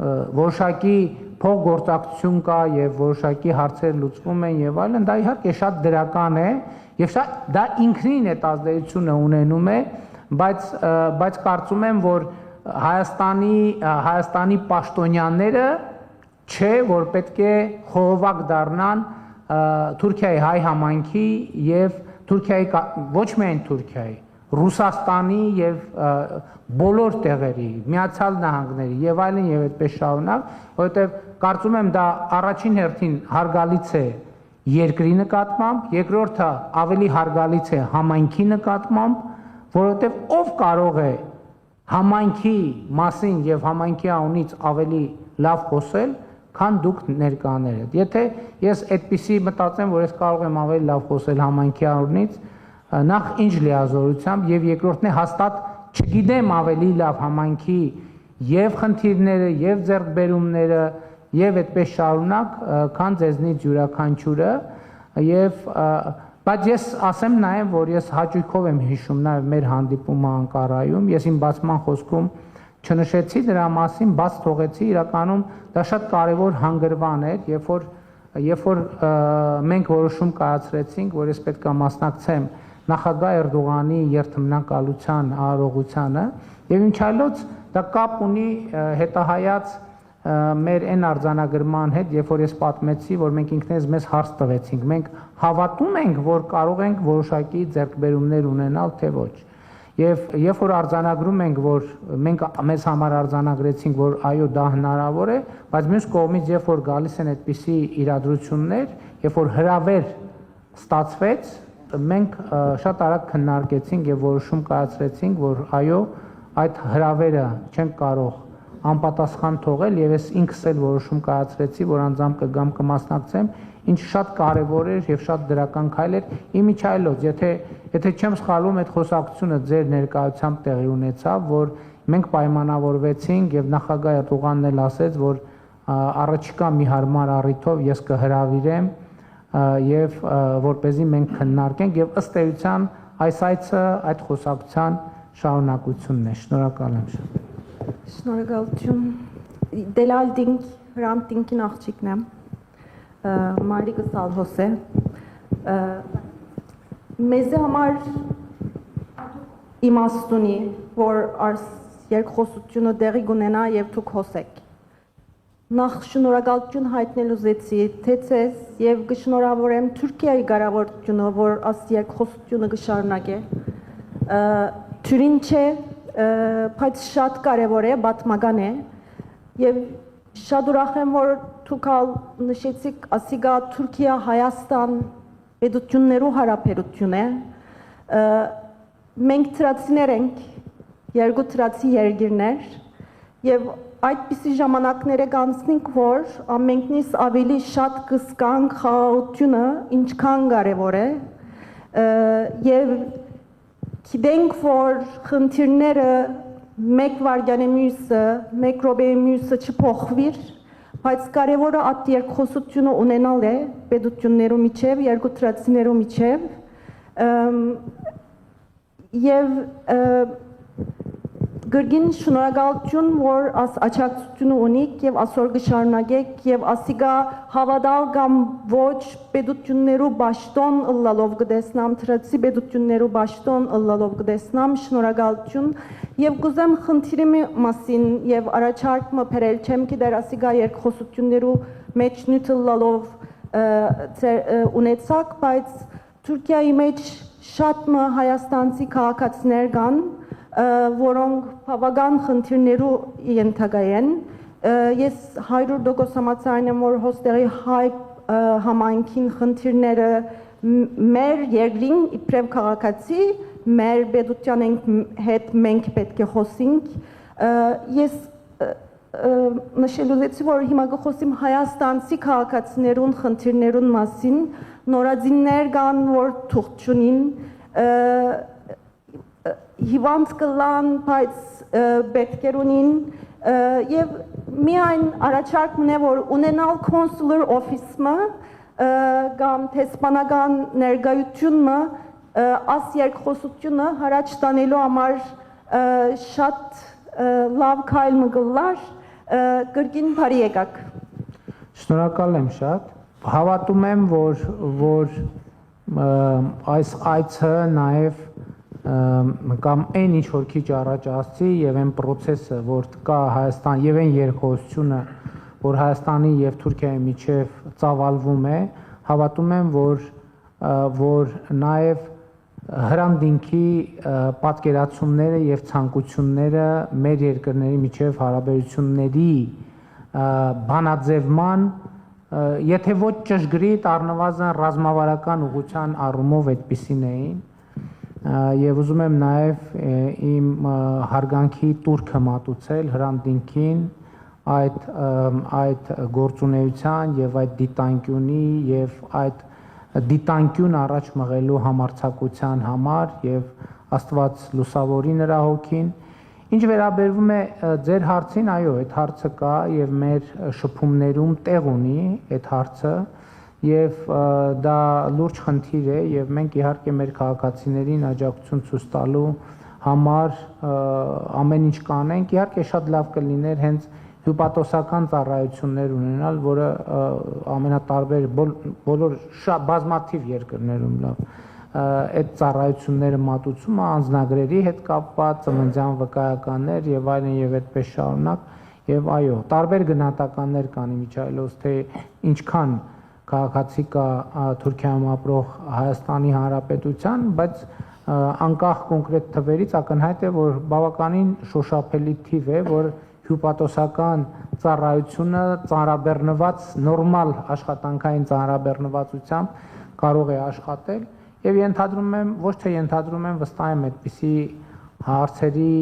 Speaker 2: որոշակի փոխգործակցություն կա եւ որոշակի հարցեր լուծվում են եւ այլն դա իհարկե շատ դրական է եւ դա ինքնին այդ ազդեցությունը ունենում է բայց կարծում եմ որ Հայաստանի պաշտոնյաները չէ որ պետք է խողովակ դառնան Թուրքիայի հայ համայնքի եւ Թուրքիայի ոչ միայն Թուրքիայի, Ռուսաստանի եւ բոլոր տեղերի, Միացյալ Նահանգների եւ այլն եւ այդպես շարունակ, որովհետեւ կարծում եմ դա առաջին հերթին հարգալից է երկրի նկատմամբ, երկրորդը ավելի հարգալից է համայնքի նկատմամբ, որովհետեւ ով կարող է համայնքի մասին եւ համայնքի անունից ավելի լավ խոսել քան դուք ներկաները։ Եթե ես այդպիսի մտածեմ, որ ես կարող եմ ավելի լավ խոսել համայնքի անունից, նախ ինչ լիազորությամբ եւ երկրորդն է հաստատ չգիտեմ ավելի լավ համայնքի եւ խնդիրները եւ ձեռքբերումները եւ այդպես շարունակ, քան ձեզնից յուրաքանչյուրը եւ բայց ես ասեմ նաեւ, որ ես հաճույքով եմ հիշում նաեւ մեր հանդիպումը Անկարայում, ես իմ բացման խոսքում չնշեցի դրա մասին, բաց թողեցի, իրականում դա շատ կարևոր հանգրվան էր, երբ որ մենք որոշում կայացրեցինք, որ ես պետք է մասնակցեմ նախագահ Էրդողանի երթմնակալության արարողությանը, եւ ինչ այլոց դա կապ ունի հետահայաց մեր այն արձանագրման հետ, երբ որ ես պատմեցի, որ մենք ինքներս մեզ հարց տվեցինք, մենք հավատում ենք, որ կարող ենք որոշակի ձեռքբերումներ ունենալ, թե ոչ։ Եվ երբ որ արձանագրում ենք, որ մենք մեզ համար արձանագրեցինք, որ այո դա հնարավոր է, բայց մյուս կողմից երբ որ գալիս են այդպիսի իրադրություններ, երբ որ հրավեր ստացվեց, մենք շատ արագ քննարկեցինք եւ որոշում կայացրեցինք, որ այո այդ հրավերը չենք կարող անպատասխան թողել եւ ես ինքս էլ որոշում կայացրեցի, որ անձամբ կգամ կմասնակցեմ, ինչը շատ կարեւոր էր եւ շատ դրական քայլ էր։ Իմիջայլոց, եթե չեմ սխալվում, այդ խոսակցությունը ձեր ներկայությամբ տեղի ունեցավ, որ մենք պայմանավորվեցինք եւ նախագահ Էրդողանն էլ ասեց, որ առաջիկա մի հարմար առիթով ես կհրավիրեմ եւ որպեսզի մենք քննարկենք եւ ըստ էության այս այցը այդ խոսակցության շարունակությունն է։ Շնորհակալ եմ շատ։
Speaker 6: Շնորհակալություն։ Դելալդինգ Հրանտինկին աղջիկն եմ։ Մարիկը Սալհոս է։ Մեզ համար իմաստունի, որ երկխոսությունը դեղի գունենա եւ դուք հոսեք։ Նախ շնորհակալություն հայտնել ուզեցի թե ցես եւ կշնորհավորեմ Թուրքիայի կառավարությունը, որ աս երկխոսությունը կշարունակե։ Թյուրին չէ, բայց շատ կարեւոր է, պատմական է եւ շատ ուրախ եմ, որ դուք նշեցիք ասիգա Թուրքիա-Հայաստան պետություններու հարաբերություն է։ Մենք թրացիներ ենք, երկու թրացի երկիրներ եւ այդպիսի ժամանակները կանցնենք, որ ամենքնից ավելի շատ կսկանք խաղաղությունը ինչքան կարևոր է եւ գիտենք, որ խնդիրները մեկ վայրկյանի մյուսը, մեկ րոպեի մյուսը չփոխվիր, բայց կարևորը այդ երկխոսությունը ունենալ է պետություններու միջև, երկու թրացիներու միջև եւ Գրգին շնորհակալություն, որ աս աչակցությունը ունիք եւ ասոր կշարունակեք եւ ասիգա հավատալ կամ ոչ պետություններու ճշտոն ըլլալով կդեսնամ թրացի պետություններու ճշտոն ըլլալով կդեսնամ շնորհակալություն եւ կուզեմ խնդիրի մասին եւ առաջարկը բերել չեմ գիտեր ասիգա երկխոսություններու մեջ նյութլալով ունեցակ, բայց Թուրքիայի մեջ շատ հայաստանցի քաղաքացիներ կան, որոնք բավական խնդիրներու ենթակայեն։ Ես 100% համաձայն եմ, որ հոստերի հայ համայնքին խնդիրները մեր երկրին իբրև քաղաքացի, մեր պետության հետ մենք պետք է խոսենք։ Ես նշել ուզեցի, որ հիմա կխոսեմ հայաստանցի քաղաքացիներուն խնդիրներուն մասին, նորածիններ կան, որ թուղթ չունին, հիվանդ կլան, բայց պետք է ունին, եւ միայն առաջարկն է, որ ունենալ consular office-ը կամ տեսփանական ներկայությունը աս երկխոսությունը հարաճ տանելու համար շատ լավ քայլ մգլար կրկին բարի եկաք։
Speaker 2: Շնորհակալ եմ շատ։ Հավատում եմ, որ այս այցը նաև կամ այն ինչ որ քիչ առաջ ասցի եւ այն process-ը, որ կա Հայաստան եւ այն երկխոսությունը, որ Հայաստանի եւ Թուրքիայի միջև ծավալվում է, հավատում եմ, որ նաև հրանդինքի պատկերացումները եւ ցանկությունները մեր երկրների միջև հարաբերությունների բանաձևման, եթե ոչ ճշգրիտ, առնվազն ռազմավարական ուղղության առումով այդպիսին էին, եւ ուզում եմ նաեւ իմ հարգանքի տուրքը մատուցել հրանդինքին այդ գործունեության եւ այդ դիտանկյունի եւ այդ դիտանկյուն առաջ մղելու համարձակության համար եւ Աստված լուսավորի նրա հոգին։ Ինչ վերաբերվում է ձեր հարցին, այո, այդ հարցը կա եւ մեր շփումներում տեղ ունի այդ հարցը եւ դա լուրջ խնդիր է եւ մենք իհարկե մեր քաղաքացիներին աջակցություն ցույց տալու համար ամեն ինչ կանենք։ Իհարկե շատ լավ կլիներ հենց հյուպատոսական ծառայություններ ունենալ, որը ամենատարբեր բոլոր բազմաթիվ երկրներում լավ այդ ծառայությունները մատուցումը անձնագրերի հետ կապված, ծննդյան վկայականներ եւ այլն եւ այդպես շարունակ եւ այո, տարբեր գնահատականներ կան իմիջայլոց, թե ինչքան քաղաքացի կա Թուրքիայում ապրող Հայաստանի Հանրապետության, բայց անկախ կոնկրետ թվերից ակնհայտ է, որ բավականին շոշափելի թիվ է, որ հյուպատոսական ծառայությունը ծանրաբեռնված նորմալ աշխատանքային ծանրաբեռնվածությամբ կարող է աշխատել եւ ենթադրում եմ, ոչ թե ենթադրում եմ, վստահ եմ այդպիսի հարցերի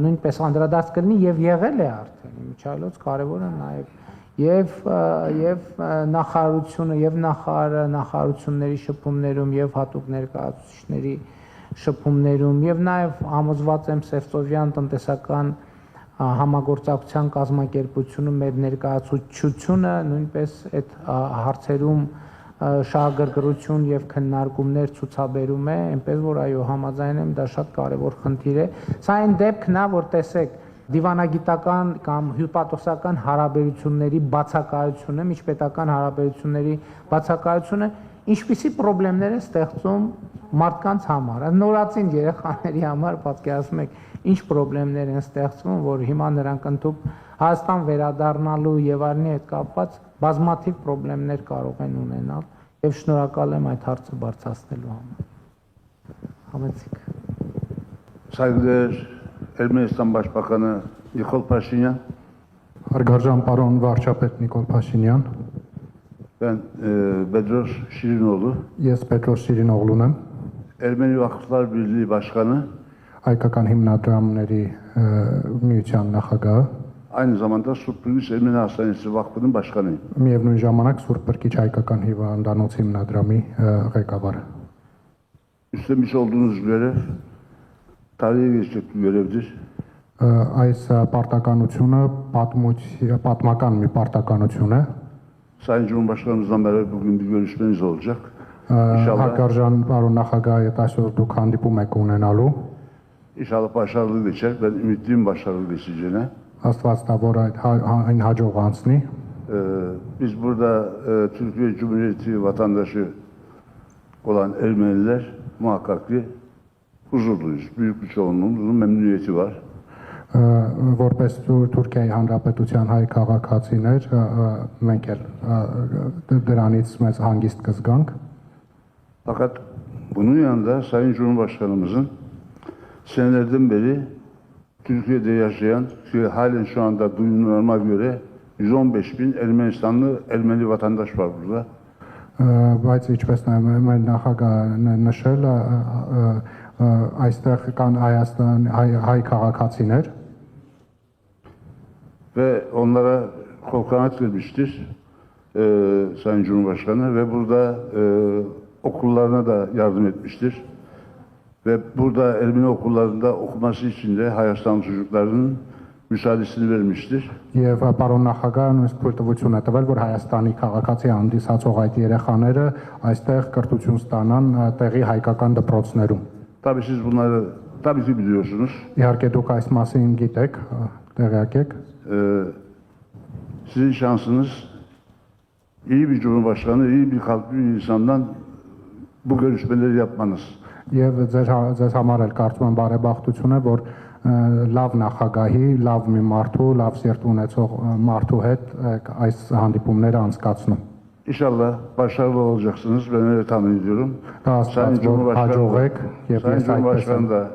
Speaker 2: նույնպես անդրադարձ կլինի եւ եղել է արդեն իմիջայլոց կարեւորը նաեւ եւ նախարարությունը եւ նախարարությունների շփումներում եւ հատուկ ներկայացուցիչների շփումներում եւ նաեւ համոզված եմ Սևծովյան տնտեսական համագործակցության կազմակերպությունը մեր ներկայացուցչությունը նույնպես այդ հարցերում շահագրգռություն եւ քննարկումներ ցուցաբերում է, այնպես որ այո, համաձայն եմ, դա շատ կարեւոր խնդիր է։ Սա այն դեպքն է, որ տեսեք, դիվանագիտական կամ հյուպատոսական հարաբերությունների բացակայությունը, միջպետական հարաբերությունների բացակայությունը ինչպիսի խնդիրներ է ստեղծում մարդկանց համար, նորածին երեխաների համար, պատկերացնում եք, ինչ խնդիրներ են ստեղծվում, որ հիմա նրանք ընդհանուր Հայաստան վերադառնալու եւ այլնի հետ կապված բազմաթիվ խնդիրներ կարող են ունենալ եւ շնորհակալ եմ այդ հարցը բարձրացնելու համար։ Համեցիկ։
Speaker 7: Saygıdeğer Ermenistan Başbakanı Nikol Paşinyan.
Speaker 5: Հարգարժան պարոն վարչապետ Նիկոլ Փաշինյան,
Speaker 7: Ben Bedros Şirinoğlu.
Speaker 5: ես Պետրոս Շիրինօղլուն եմ,
Speaker 7: Ermeni Vakıflar Birliği Başkanı.
Speaker 5: հայկական հիմնադրամների միության նախագահը,
Speaker 7: Aynı zamanda Surprilis Ermeni Hastanesi Vakfı'nın başkanıyım.
Speaker 5: միևնույն ժամանակ Սուրբ Բրկիչ հայկական հիվանդանոց հիմնադրամի ղեկավարը։
Speaker 7: Üstlenmiş olduğunuz görev tarihe geçecek bir görevdir.
Speaker 5: Այս պարտականությունը պատմական մի պարտականություն է։
Speaker 7: Sayın Cumhurbaşkanımızla beraber bugün bir görüşmeniz olacak. İnşallah
Speaker 5: Հարգարժան պարոն նախագահ, այդ այսօր դուք հանդիպում եք ունենալու։
Speaker 7: İnşallah başarılı geçer. Ben ümitliyim başarılı geçeceğine.
Speaker 5: Աստված տա որ այն հաջող անցնի։
Speaker 7: Biz burada Türkiye Cumhuriyeti vatandaşı olan Ermeniler muhakkak ki huzurluyuz. Büyük bir çoğunluğumuzun memnuniyeti var.
Speaker 5: Որպես Թուրքիայի Հանրապետության հայ քաղաքացիներ մենք էլ դրանից մեծ հանգիստ կզգանք։
Speaker 7: Fakat bunun yanında Sayın Cumhurbaşkanımızın senelerden beri Türkiye'de yaşayan, ki halen şu anda duyumlarıma göre 115 bin Ermeni vatandaş var burada.
Speaker 5: Բայց ինչպես մեր նախագահը նշել այստեղ կան հայ քաղաքացիներ
Speaker 7: Ve onlara kol kanat vermiştir Sayın Cumhurbaşkanı ve burada okullarına da yardım etmiştir. Ve burada Ermeni okullarında okuması için de Hayastan çocuklarının müsaadesini vermiştir.
Speaker 5: Եվ պարոն նախագահը նույնիսկ թույլտվություն է տվել, որ Հայաստանի քաղաքացի հանդիսացող այդ երեխաները այստեղ կրթություն ստանան տեղի հայկական դպրոցներում։
Speaker 7: Tabii siz bunları tabii ki biliyorsunuz.
Speaker 5: Իհարկե դուք այս մասին գիտեք, տեղյակ եք։
Speaker 7: Sizin şansınız iyi bir cumhurbaşkanı, iyi bir kalpli bir insandan bu görüşmeleri yapmanız.
Speaker 5: Եվ ձեզ համար էլ կարծում եմ բարեբախտություն է, որ լավ նախագահի, լավ մի մարդու, լավ սիրտ ունեցող մարդու հետ այս հանդիպումները անցկացնում։
Speaker 7: İnşallah başarılı olacaksınız. Ben öyle tahmin ediyorum.
Speaker 5: Sayın Cumhurbaşkanı
Speaker 7: da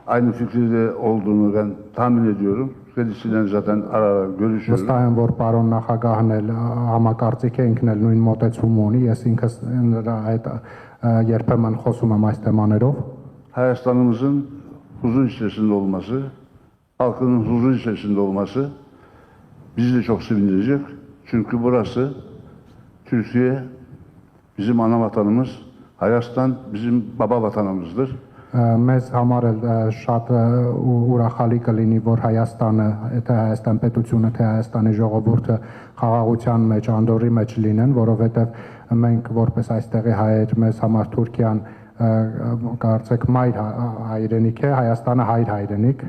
Speaker 7: aynı fikirde olduğunu ben tahmin ediyorum. Kendisiyle zaten ara ara görüşüyorum.
Speaker 5: Վստահ եմ, որ պարոն նախագահն էլ համակարծիք է, ինքն էլ նույն մոտեցում ունի, ես ինքս նրա հետ երբեմն խոսում եմ այս թեմաներով։
Speaker 7: Hayatlarımızın huzur içerisinde olması, halkının huzur içerisinde olması bizi de çok sevindirecek. Çünkü burası Türkiye bizim ana vatanımız, Hayastan bizim baba vatanımızdır.
Speaker 5: Մեզ համար էլ շատ ուրախալի կլինի, որ Հայաստանը, թե Հայաստան պետությունը, թե Հայաստանի ժողովուրդը խաղաղության մեջ, անդորի մեջ լինեն, որովհետև մենք որպես այստեղի հայեր, մեզ համար Թուրքիան կարծեք մայր հայրենիք է, Հայաստանը հայր հայրենիք։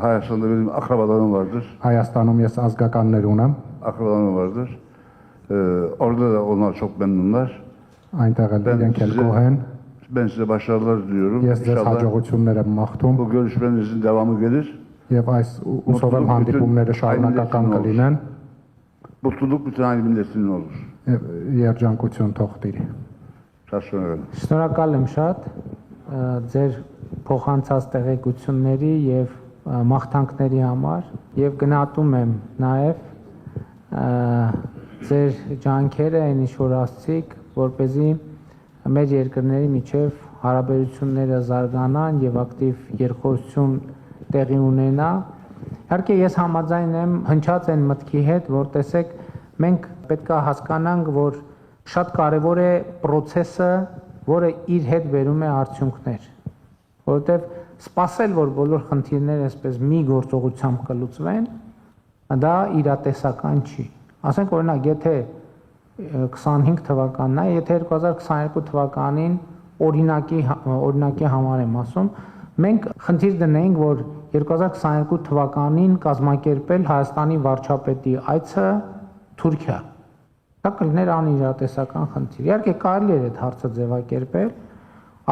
Speaker 7: Hayastan'da benim akrabalarım vardır.
Speaker 5: Հայաստանում ես ազգականներ ունեմ,
Speaker 7: Akrabalarım vardır. Orada da onlar çok memnunlar.
Speaker 5: այնտեղ էլ իրենք էլ գոհ են։
Speaker 7: Ben size başarılar diliyorum.
Speaker 5: Ես ձեզ
Speaker 7: İnşallah
Speaker 5: հաջողություններ եմ մաղթում
Speaker 7: bu görüşmenizin devamı gelir.
Speaker 5: եւ այս ուսով եմ հանդիպումները շարունակական կլինեն
Speaker 7: Mutluluk bütün aynı milletinin olur.
Speaker 5: եւ երջանկություն թող տիրի։
Speaker 7: Şaşırın.
Speaker 2: Շնորհակալ եմ շատ ձեր փոխանցած տեղեկությունների եւ մաղթանքների համար եւ գնահատում եմ նաեւ ձեր ջանքերը այն ինչ որ ասցիք, որպեսզի մեր երկրների միջև հարաբերությունները զարգանան եւ ակտիվ երկխոսություն տեղի ունենա։ Իհարկե ես համաձայն եմ հնչած այն մտքի հետ, որ տեսեք մենք պետք է հասկանանք, որ շատ կարևոր է process-ը, որը իր հետ բերում է արդյունքներ, որովհետեւ սпасել, որ բոլոր խնդիրները այսպես մի գործողությամբ կլուծվեն, դա իրատեսական չի։ Ասենք օրինակ, եթե 25 թվականն է, եթե 2022 թվականին օրինակի համար եմ ասում, մենք խնդիր դնենք, որ 2022 թվականին կազմակերպել Հայաստանի վարչապետի այցը Թուրքիա։ Դա կլիներ անիրատեսական խնդիր։ Իհարկե կարելի է այդ հարցը ձևակերպել,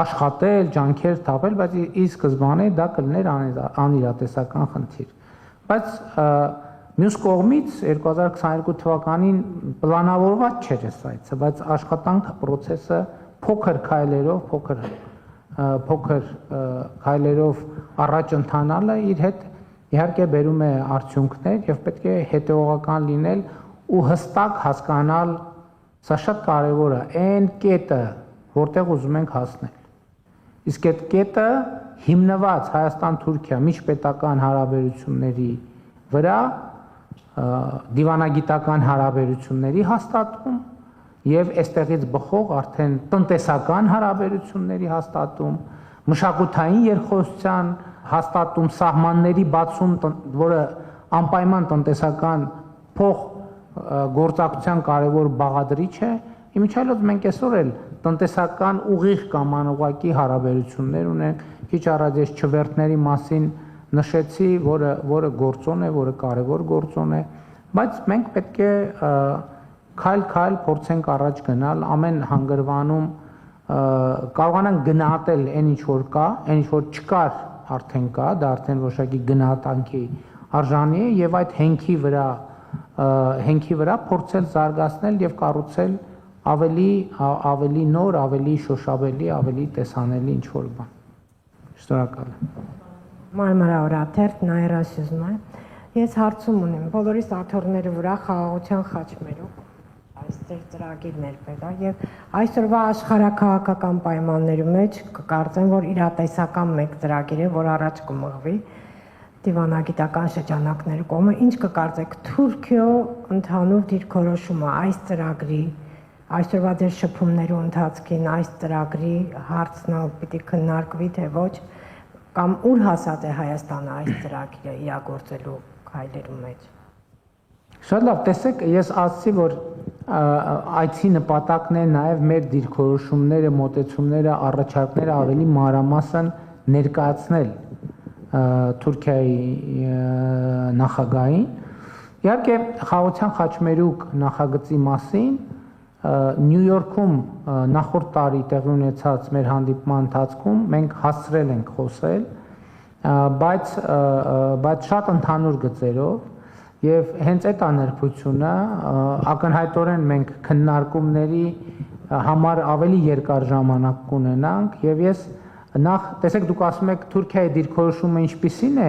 Speaker 2: աշխատել, ջանքեր թափել, բայց ի սկզբանե դա կլիներ անիրատեսական խնդիր։ Բայց մյուս կողմից 2022 թվականին պլանավորված չէր այս այցը, բայց աշխատանքը process-ը փոքր քայլերով առաջ ընթանալը իր հետ իհարկե բերում է արդյունքներ եւ պետք է հետեւողական լինել ու հստակ հասկանալ, սա շատ կարեւոր է, այն կետը, որտեղ ուզում ենք հասնել։ Իսկ այդ կետը հիմնված Հայաստան-Թուրքիա միջպետական հարաբերությունների վրա դիվանագիտական հարաբերությունների հաստատում եւ այստեղից բխող արդեն տնտեսական հարաբերությունների հաստատում, մշակութային երկխոսության հաստատում, սահմանների բացում, որը անպայման տնտեսական փոխ գործակցության կարևոր բաղադրիչ է, իմիջիայլոց մենք այսօր էլ տնտեսական ուղիղ կամ անուղղակի հարաբերություններ ունենք։ Քիչ առաջ ես չվերթների մասին նշեցի, որը գործոն է, որը կարևոր գործոն է, բայց մենք պետք է քայլ-քայլ փորձենք առաջ գնալ, ամեն հանգրվանում կարողանանք գնահատել այն ինչ որ կա, այն ինչ որ չկար արդեն կա, դա արդեն որոշակի գնահատանքի արժանի է եւ այդ հենքի վրա փորձել զարգացնել եւ կառուցել ավելի նոր, ավելի շոշափելի, ավելի տեսանելի ինչ որ բան։ Շնորհակալ եմ։
Speaker 8: Մարմարա օրաթերթ Նայրասյուզում է։ Ես հարցում ունեմ, բոլորի սաթորների վրա խաղաղության խաչմերուկ այստեղ ծրագիրներ պետք է եւ այսօրվա աշխարհակաղակական պայմանների մեջ կկարծեմ, որ իրատեսական մեկ ծրագիր է, որ առաջ կմղվի դիվանագիտական շրջանակների կողմը։ Ինչ կկարծեք Թուրքիո ընդհանուր դիրքորոշումը այս ծրագրի այսօրվա ձեր շփումների ընթացքին այս ծրագրի հարցն պիտի քննարկվի թե ոչ կամ ուր հասած է Հայաստանը այս ծրագիրը իրագործելու քայլերում մեջ։
Speaker 2: Շատ լավ, տեսեք, ես ասացի, որ այցի նպատակն է նաև մեր դիրքորոշումները, մոտեցումները, առաջարկները ավելի մանրամասն ներկայացնել Թուրքիայի նախագահին։ Իհարկե, խաղաղության խաչմերուկ նախագծի մասին Նյու Յորքում նախորդ տարի տեղի ունեցած մեր հանդիպման ընթացքում մենք հասցրել ենք խոսել, բայց շատ ընդհանուր գծերով եւ հենց այդ աներփությունը ակնհայտորեն մենք քննարկումների համար ավելի երկար ժամանակ կունենանք եւ ես նախ տեսեք դուք ասում եք Թուրքիայի դիրքորոշումը ինչպիսին է,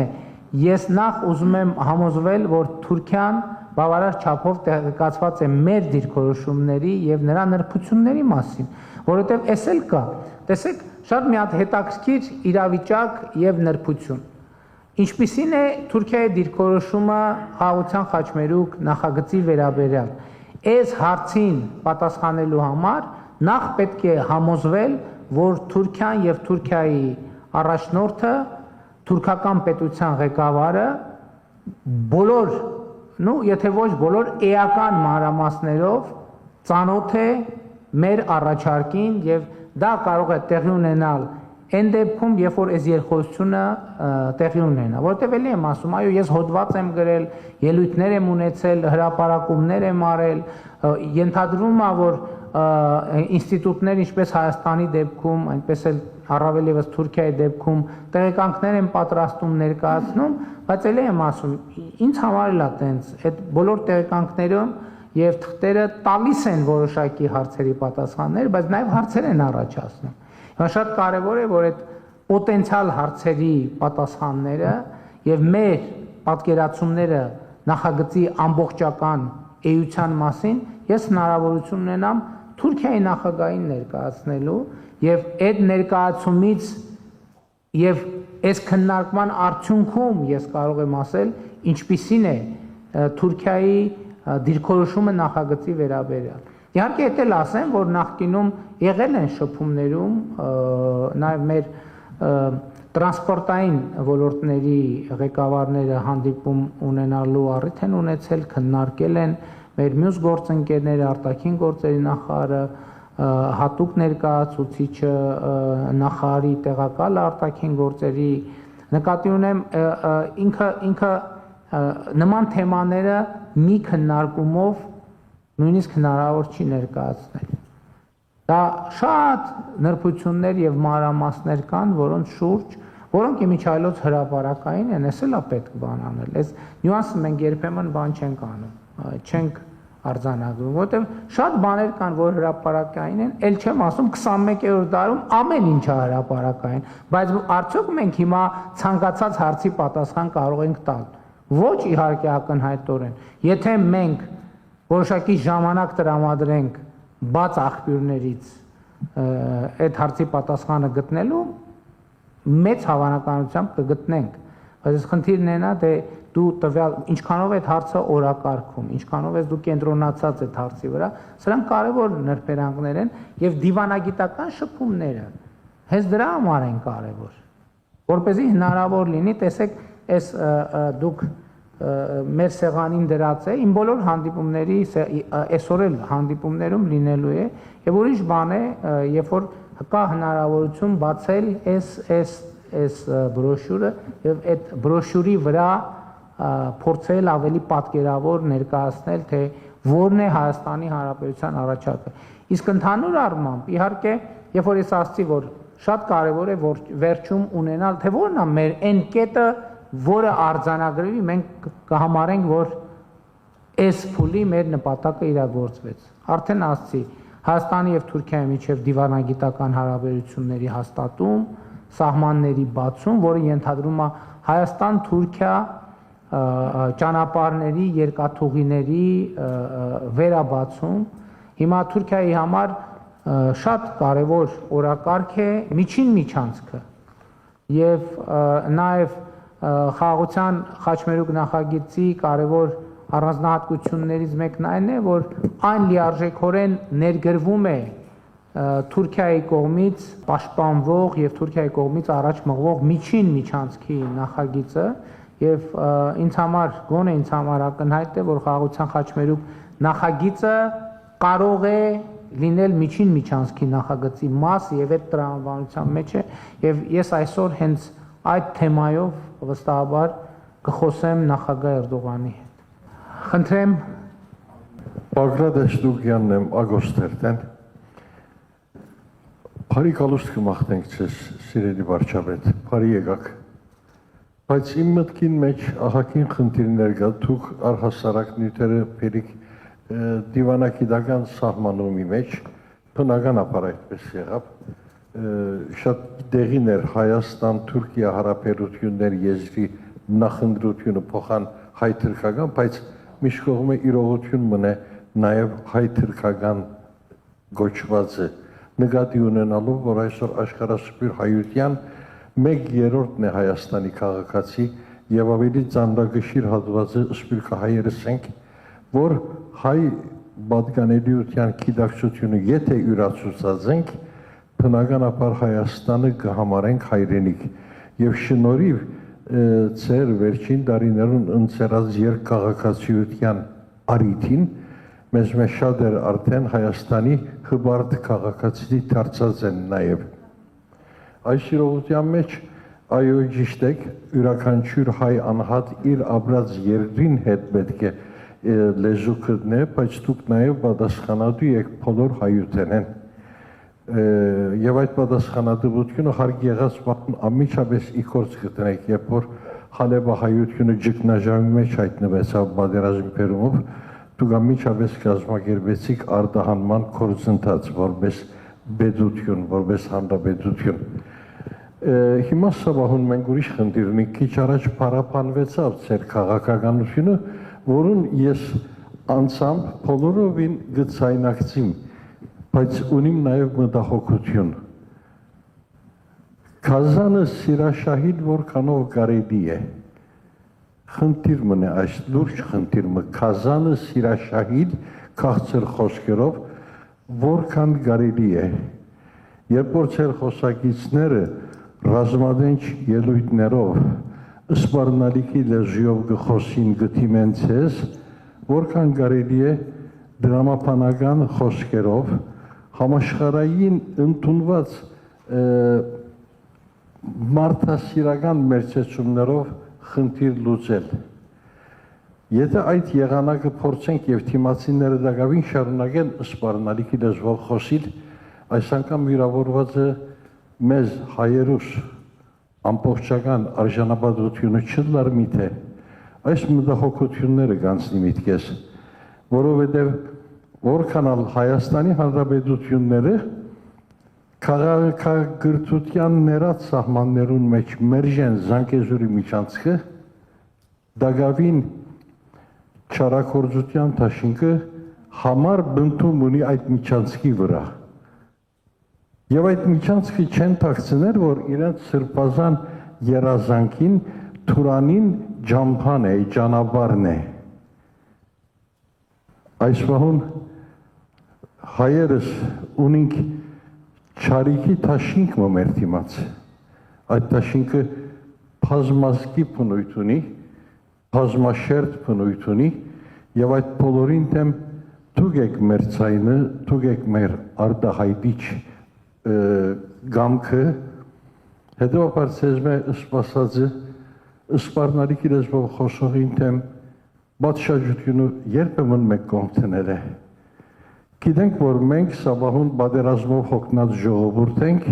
Speaker 2: ես նախ ուզում եմ համոզվել, որ Թուրքիան բավարար չափով տեղեկացված է մեր դիրքորոշումների եւ նրա նրբությունների մասին, որովհետեւ էս էլ կա։ Տեսեք, շատ մի հատ հետաքրքիր իրավիճակ եւ նրբություն։ Ինչպիսին է Թուրքիայի դիրքորոշումը խաղաղության խաչմերուկ նախագծի վերաբերյալ։ Այս հարցին պատասխանելու համար նախ պետք է համոզվել, որ Թուրքիան եւ Թուրքիայի առաջնորդը, թուրքական պետության ղեկավարը բոլոր եթե ոչ բոլոր էական մանրամասներով ծանոթ է մեր առաջարկին եւ դա կարող է տեղի ունենալ այն դեպքում, երբ որ այս երկխոսությունը տեղի ունենա, որովհետեւ էլի եմ ասում, այո, ես հոդված եմ գրել, ելույթներ եմ ունեցել, հրապարակումներ եմ արել, ենթադրվում է, որ ինստիտուտներ ինչպես Հայաստանի դեպքում, այնպես էլ առավել եւս Թուրքիայի դեպքում տեղեկանքներ են պատրաստում ներկայացնում, բայց էլի եմ ասում, ինձ համար էլ է տենց, այդ բոլոր տեղեկանքները եւ թղթերը տալիս են որոշակի հարցերի պատասխաններ, բայց նաեւ հարցեր են առաջացնում։ Հիմա շատ կարեւոր է, որ այդ պոտենցիալ հարցերի պատասխանները եւ մեր պատկերացումները նախագծի ամբողջական էության մասին ես հնարավորություն ունենամ Թուրքիայի նախագահին ներկայացնելու եւ այդ ներկայացումից եւ այս քննարկման արդյունքում ես կարող եմ ասել ինչպիսին է Թուրքիայի դիրքորոշումը նախագծի վերաբերյալ։ Իհարկե դա էլ ասեմ, որ նախկինում եղել են շփումներում նաեւ մեր տրանսպորտային ոլորտների ղեկավարները հանդիպում ունենալու առիթ են ունեցել, քննարկել են մեր մյուս գործընկերները, արտաքին գործերի նախարարը, հատուկ ներկայացուցիչը, նախարարի տեղակալ արտաքին գործերի, նկատի ունեմ ինքը նման թեմաները մի քննարկումով նույնիսկ հնարավոր չի ներկայացնել։ Դա շատ նրբություններ եւ մանրամասներ կան, որոնք իմիջիայլոց հրապարակային են, էս էլ է պետք բան անել։ Այս նյուանսը մենք երբեմն բան չենք անում, չենք արձանագրում, որովհետեւ շատ բաներ կան, որ հրապարակային են, ել չեմ ասում 21-րդ դարում ամեն ինչը հրապարակային, բայց արդյոք մենք հիմա ցանկացած հարցի պատասխան կարող ենք տալ։ Ոչ իհարկե ակնհայտորեն։ Եթե մենք որոշակի ժամանակ տրամադրենք բաց աղբյուրներից այդ հարցի պատասխանը գտնելու, մեծ հավանականությամբ կգտնենք։ Բայց խնդիրն է նա, թե դու տվյալ ինչքանով այդ հարցը օրակարգում, ինչքանով ես դու կենտրոնացած այդ հարցի վրա, սրանք կարևոր նրբերանգներ են եւ դիվանագիտական շփումները հենց դրա համար են կարևոր, որպեսզի հնարավոր լինի, տեսեք, այս դուք մեր սեղանին դրած է, իմ բոլոր հանդիպումների այսօր էլ հանդիպումներում լինելու է եւ ուրիշ բան է, երբ որ կա հնարավորություն բացել այս բրոշյուրը եւ այդ բրոշյուրի վրա փորձել ավելի պատկերավոր ներկայացնել, թե որն է Հայաստանի Հանրապետության առաջարկը։ Իսկ ընդհանուր առմամբ, իհարկե, երբ որ ես ասացի, որ շատ կարևոր է որ վերջում ունենալ, թե որն է մեր այն կետը, որը արձանագրվի, մենք կհամարենք, որ այս փուլի մեր նպատակը իրագործվեց։ Արդեն ասացի, Հայաստանի եւ Թուրքիայի միջև դիվանագիտական հարաբերությունների հաստատում, սահմանների բացում, որը ենթադրում է Հայաստան-Թուրքիա ճանապարհների, երկաթուղիների վերաբացում։ Հիմա Թուրքիայի համար շատ կարևոր օրակարգ է միջին միջանցքը եւ նաեւ խաղաղության խաչմերուկ նախագծի կարևոր առանձնահատկություններից մեկն այն է, որ այն լիարժեքորեն ներգրվում է Թուրքիայի կողմից պաշտպանվող եւ Թուրքիայի կողմից առաջ մղվող միջին միջանցքի նախագիծը եւ ինձ համար գոնե ինձ համար ակնհայտ է, որ խաղաղության խաչմերուկ նախագիծը կարող է լինել միջին միջանցքի նախագծի մաս եւ այդ տրամաբանության մեջ է եւ ես այսօր հենց այդ թեմայով վստահաբար կխոսեմ նախագահ Էրդողանի հետ։ Խնդրեմ
Speaker 9: Բագրատ Դուգյանն եմ Ագոստերտեն։ Բարի կալուստ կմաղթենք ձեզ, սիրելի վարչապետ, բարի եկաք։ Բայց իմ մտքին մեջ ահագին խնդիրներ կա, դուք առհասարակ նյութերը բերիք դիվանագիտական սահմանումի մեջ, բնականաբար այդպես եղավ, շատ դեղին էր Հայաստան-Թուրքիա հարաբերություններ եզրի նախընտրությունը փոխան հայ-թուրքական, բայց միշտ կողմը իրողություն մնե նաև հայ-թուրքական գոչվածը նկատի ունենալով, որ այսօր աշխարհասփյուր հայության 1/3-ն է Հայաստանի քաղաքացի եւ ավելի ծանրագշիր հատվածը սփյուռքահայերս ենք, որ հայ պատկանելիության գիտակցությունը եթե յուրացուցած ենք, բնականաբար Հայաստանը կհամարենք հայրենիք եւ շնորհիվ ծեր վերջին տարիներուն ընծերած երկքաղաքացիության արիթին մեզ շատ էր արդեն Հայաստանի հբարդ քաղաքացի դարձած են նաև։ Այս իրողության մեջ այո ճիշտ եք, յուրաքանչյուր հայ անհատ իր ապրած երկրին հետ պետք է լեզու գտնե, բայց դուք նաև պատասխանատու եք բոլոր հայութենեն։ Եվ այդ պատասխանատվությունը հարկ եղած բան անմիջապես իքորց գտնեք, երբ որ Հալեբա հայությունը ճգնաժամի մեջ հայտնվեցավ պատերազմի բերումով, դուք անմիջապես կազմակերպեցիք արտահանման գործընթաց որպես պետություն, որպես հանրապետություն։ Հիմա սավահուն մենք ուրիշ խնդիր ունենք, քիչ առաջ փառապանվեցավ ձեր քաղաքականությունը, որուն ես անցամբ բոլորովին գծայնակցիմ, բայց ունիմ նաև մտահոգություն։ Կազանը սիրաշահիդ որքանով կարելի է։ Խնդիր մնե այս լուրջ խնդիր մը Կազանը սիրաշահիդ քաղցր խոսքերով որքան կարելի է։ Երբ որ ձեր խոսակիցները ռազմադենչ ելույթներով սպառնալիքի լեզվով գխոսին գտիմեն ցես, որքան կարելի է դրամապանական խոսքերով համաշխարհային ընդունված մարդասիրական մերձեցումներով խնդիր լուծել։ Եթե այդ եղանակը փորձենք եւ թիմացիները դակավին շարունակեն սպառնալիքի լեզվով խոսիլ, այս անգամ վիրավորված է մեզ հայերուս ամբողջական արժանապատվությունը չլարմի թե այս մտահոգությունները կանցնի միտքես, որովհետեւ որքանալ Հայաստանի Հանրապետությունները քաղաքագրթության ներած սահմաններուն մեջ մերժեն Զանգեզուրի միջանցքը, դակավին չարագործության դաշինքը համար բնդում ունի այդ միջանցքի վրա։ Եվ այդ միջանցքը չեն թաքցներ, որ իրենց սրբազան երազանքին Թուրանին ջամփան է, ճանապարհն է։ Այս վահուն հայերս ունենք չարիքի թաշինք մեր դիմաց։ Այդ թաշինքը բազմազգի բնույթ ունի բազմաշերտ բնույթ ունի եւ այդ բոլորին դեմ թուգեք մեր ցայնը, թուգեք մեր արդահայտիչ գամքը, հետեւաբար ցեզմե սպասածը սպառնալիք իրեզով խոսողին դեմ բացաշրջությունը երբեմն մեկ կողմներ է։ Գիտենք, որ մենք սաբահուն բادرազմով հոգնած ժողովուրդ ենք,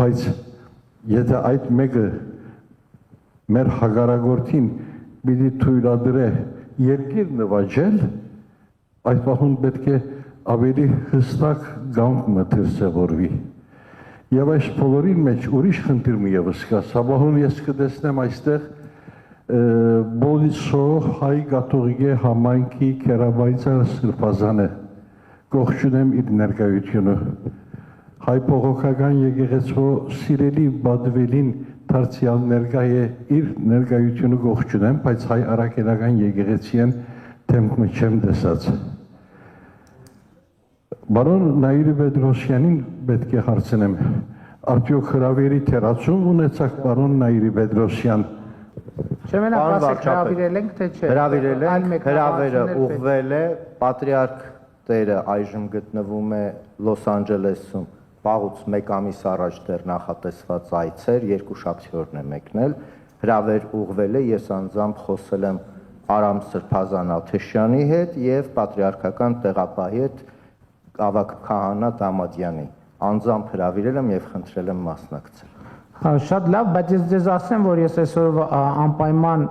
Speaker 9: բայց եթե այդ մեկը մեր հագարագործին պիտի թույլատրե երկիր նվաճել, այդ պահուն պետք է ավելի հստակ գանք մտերսևորվի։ Եվ այս բոլորին մեջ ուրիշ խնդիր մի ևս կա, սաբահուն ես կտեսնեմ այստեղ Բոլիսո հայ կաթողիկե համայնքի քերաբայցար սրբազանը կողջունեմ իր ներկայությունը։ Հայ փողոքական եկեղեցու սիրելի բադվելին դարձյալ ներկայ է իր ներկայությունը կողջունեմ, բայց հայ արաքելական եկեղեցին թեմքը չեմ տեսած։ Բարոն Նաիրի Պետրոսյանին պետք է հարցնեմ, արդյոք հրավերի թերացում ունեցաք պարոն Նաիրի Պետրոսյան։
Speaker 2: Չեմենակ ասեք հրավիրել ենք, թե չէ։
Speaker 10: Հրավիրել ենք, հրավերը ուղղվել է, պատրիարք Տերը այժմ գտնվում է Լոս Անջելեսում, վաղուց մեկ ամիս առաջ դեռ նախատեսված այց էր, երկուշաբթի օրն է մեկնել, հրավեր ուղղվել է, ես անձամբ խոսել եմ Արամ Սրբազան Աթեշյանի հետ եւ պատրիարքական տեղապահի հետ ավագ քահանա Դամադյանի, անձամբ հրավիրել եմ եւ խնդրել եմ մասնակցել։
Speaker 2: Շատ լավ, բայց ես ձեզ ասեմ, որ ես այսօր անպայման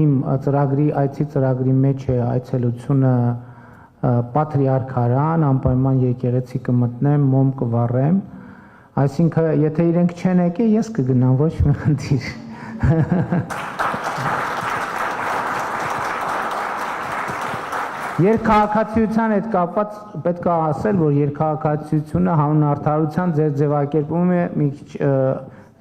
Speaker 2: իմ ծրագրի, այցի ծրագրի մեջ է այցելությունը Պատրիարքարան, անպայման եկեղեցի կմտնեմ, մոմ կվառեմ, այսինքն եթե իրենք չեն եկել, ես կգնամ, ոչ մի խնդիր։ Երկհաղաքացիության հետ կապված պետք է ասել, որ երկհաղաքացիությունը հանուն արդարության ձեր ձևակերպում է մի քիչ,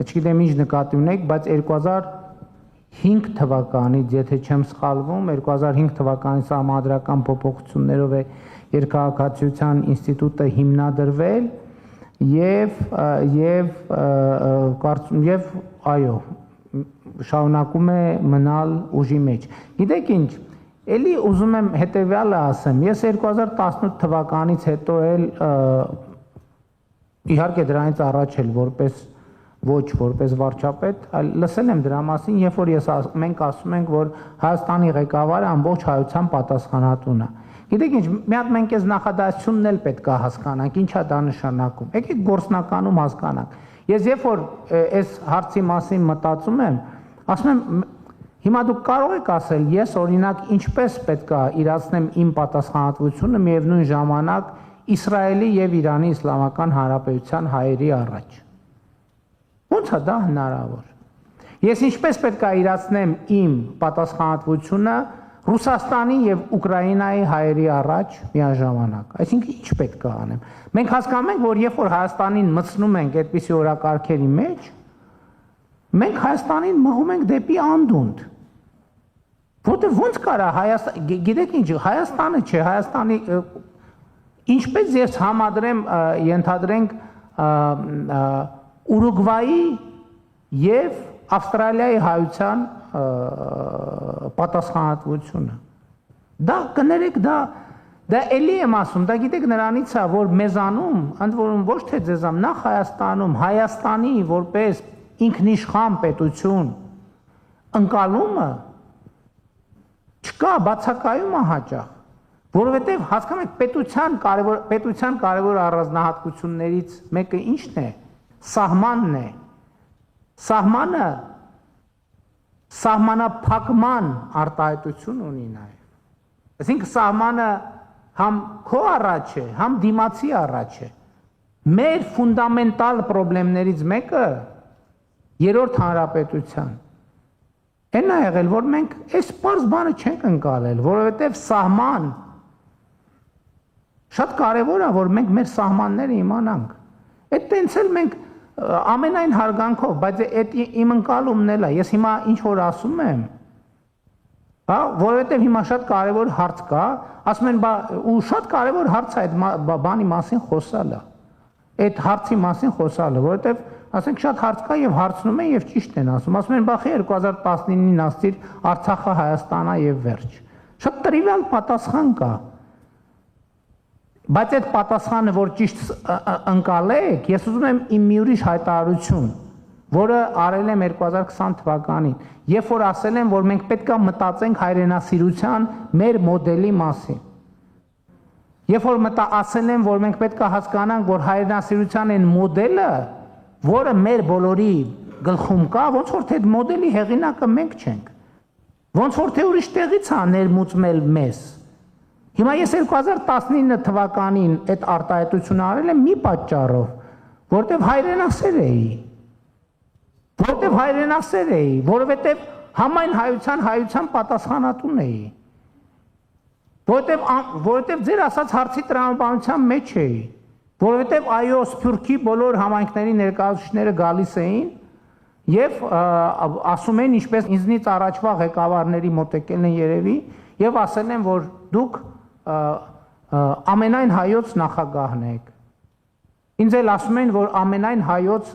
Speaker 2: չգիտեմ ինչ նկատի ունեք, բայց 2005 թվականից, եթե չեմ սխալվում, 2005 թվականի սահմանադրական փոփոխություններով է երկհաղաքացիության ինստիտուտը հիմնադրվել եւ այո, շարունակում է մնալ ուժի մեջ։ Գիտեք ինչ, Էլի ուզում եմ հետևյալը ասեմ, ես 2018 թվականից հետո էլ իհարկե դրանից առաջ էլ ոչ որպես վարչապետ, այլ լսել եմ դրա մասին, երբ որ մենք ասում ենք, որ Հայաստանի ղեկավարը ամբողջ հայության պատասխանատուն է։ Գիտեք ինչ, մի հատ մենք այս նախադասությունն էլ պետք է հասկանանք, ինչա դա նշանակում։ Եկեք գործնականում հասկանանք։ Ես երբ որ այս հարցի մասին մտածում եմ, ասում եմ Հիմա դուք կարող եք ասել, ես օրինակ ինչպես պետք է իրացնեմ իմ պատասխանատվությունը միևնույն ժամանակ Իսրայելի եւ Իրանի Իսլամական Հանրապետության հայերի առաջ։ Ոնց է դա հնարավոր։ Ես ինչպես պետք է իրացնեմ իմ պատասխանատվությունը Ռուսաստանի եւ Ուկրաինայի հայերի առաջ միաժամանակ։ Այսինքն ինչ պետք է անեմ։ Մենք հասկանում ենք, որ երբ որ Հայաստանին մտցնում ենք այդպիսի օրակարգերի մեջ, մենք Հայաստանին մղում ենք դեպի անդունդ։ Որտեղ ոնց կարա Հայաստան, գիտեք ինչ, Հայաստանը չէ, Հայաստանի ինչպես ես համադրեմ, ենթադրենք Ուրուգվայի եւ Ավստրալիայի հայության պատասխանատվությունը։ Դա կներեք, դա էլի եմ ասում, դա գիտեք նրանից է, որ մեզանում, ընդ որում ոչ թե ձեզամ, նախ Հայաստանում, Հայաստանի որպես ինքնիշխան պետություն ընկալումը չկա, բացակայում է հաճախ, որովհետև հասկանում եք պետության կարևոր առանձնահատկություններից մեկը ինչն է, սահմանն է, սահմանը սահմանափակման արտահայտություն ունի նաև, այսինքն սահմանը համ քո առաջ է, համ դիմացի առաջ է, մեր ֆունդամենտալ պրոբլեմներից մեկը երրորդ հանրապետության, Այն է եղել, որ մենք այս պարզ բանը չենք ընկալել, որովհետև սահման շատ կարևոր է, որ մենք մեր սահմանները իմանանք։ Այդ տենց էլ մենք ամենայն հարգանքով, բայց այդ իմ ընկալումն էլ է, ես հիմա ինչ որ ասում եմ, որովհետև հիմա շատ կարևոր հարց կա, ասում են, ու շատ կարևոր հարց է այդ բանի մասին խոսալը, այդ հարցի մասին խոսալը, որովհետև ասենք շատ հարց կա եւ հարցնում են եւ ճիշտ են ասում։ Ասում են բախի 2019-ին ասցիր Արցախը Հայաստանա եւ վերջ։ Շատ տրիվիալ պատասխան կա։ Բայց այդ պատասխանը, որ ճիշտ ընկալեք, ես ուզում եմ իմ մի ուրիշ հայտարարություն, որը արել եմ 2020 թվականին, երբ որ ասել եմ, որ մենք պետք է մտածենք հայրենասիրության մեր մոդելի մասին։ Երբ որ ասել եմ, որ մենք պետք է հասկանանք, որ հայրենասիրության այն մոդելը, որը մեր բոլորի գլխում կա, ոնց որ թե այդ մոդելի հեղինակը մենք չենք։ Ոնց որ թե ուրիշ տեղից է ներմուծմել մեզ։ Հիմա ես 2019 թվականին այդ արտահայտությունը արել եմ մի պատճառով, որտեվ հայրենասեր էի, որովհետև համայն հայության պատասխանատուն էի։ Որովհետև ձեր ասած հարցի տրամաբանության մեջ էի, որովհետև այո, Սփյուռքի բոլոր համայնքների ներկայացուցիչները գալիս էին եւ ասում են, ինչպես ինձնից առաջվա ղեկավարների մոտ եկել են երևի եւ ասել են, որ դուք ամենայն հայոց նախագահն եք։ Ինձ էլ ասում են, որ ամենայն հայոց,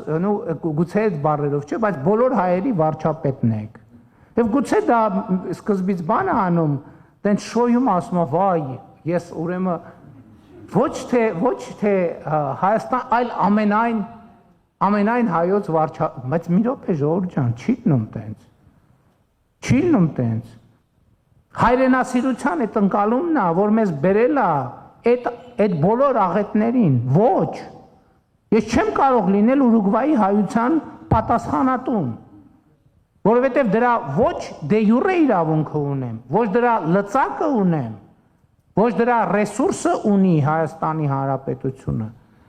Speaker 2: գուցե այդ բառերով չէ, բայց բոլոր հայերի վարչապետն եք։ Եվ գուցե դա սկզբից բան է անում, դենց շոյում ասում է, վայ, ես ուրեմն ոչ թե Հայաստան, այլ ամենայն հայոց վարչապետ, բայց մի րոպե ժողովուրդ ջան, չի լինում տենց։ Հայրենասիրության այդ ընկալումն է, որ մեզ բերել է այդ բոլոր աղետներին, ոչ։ Ես չեմ կարող լինել Ուրուգվայի հայության պատասխանատուն, որովհետև դրա ոչ դե յուրե իրավունքը ունեմ, ոչ դրա լծակը ունեմ, ոչ դրա ռեսուրսը ունի Հայաստանի Հանրապետությունը։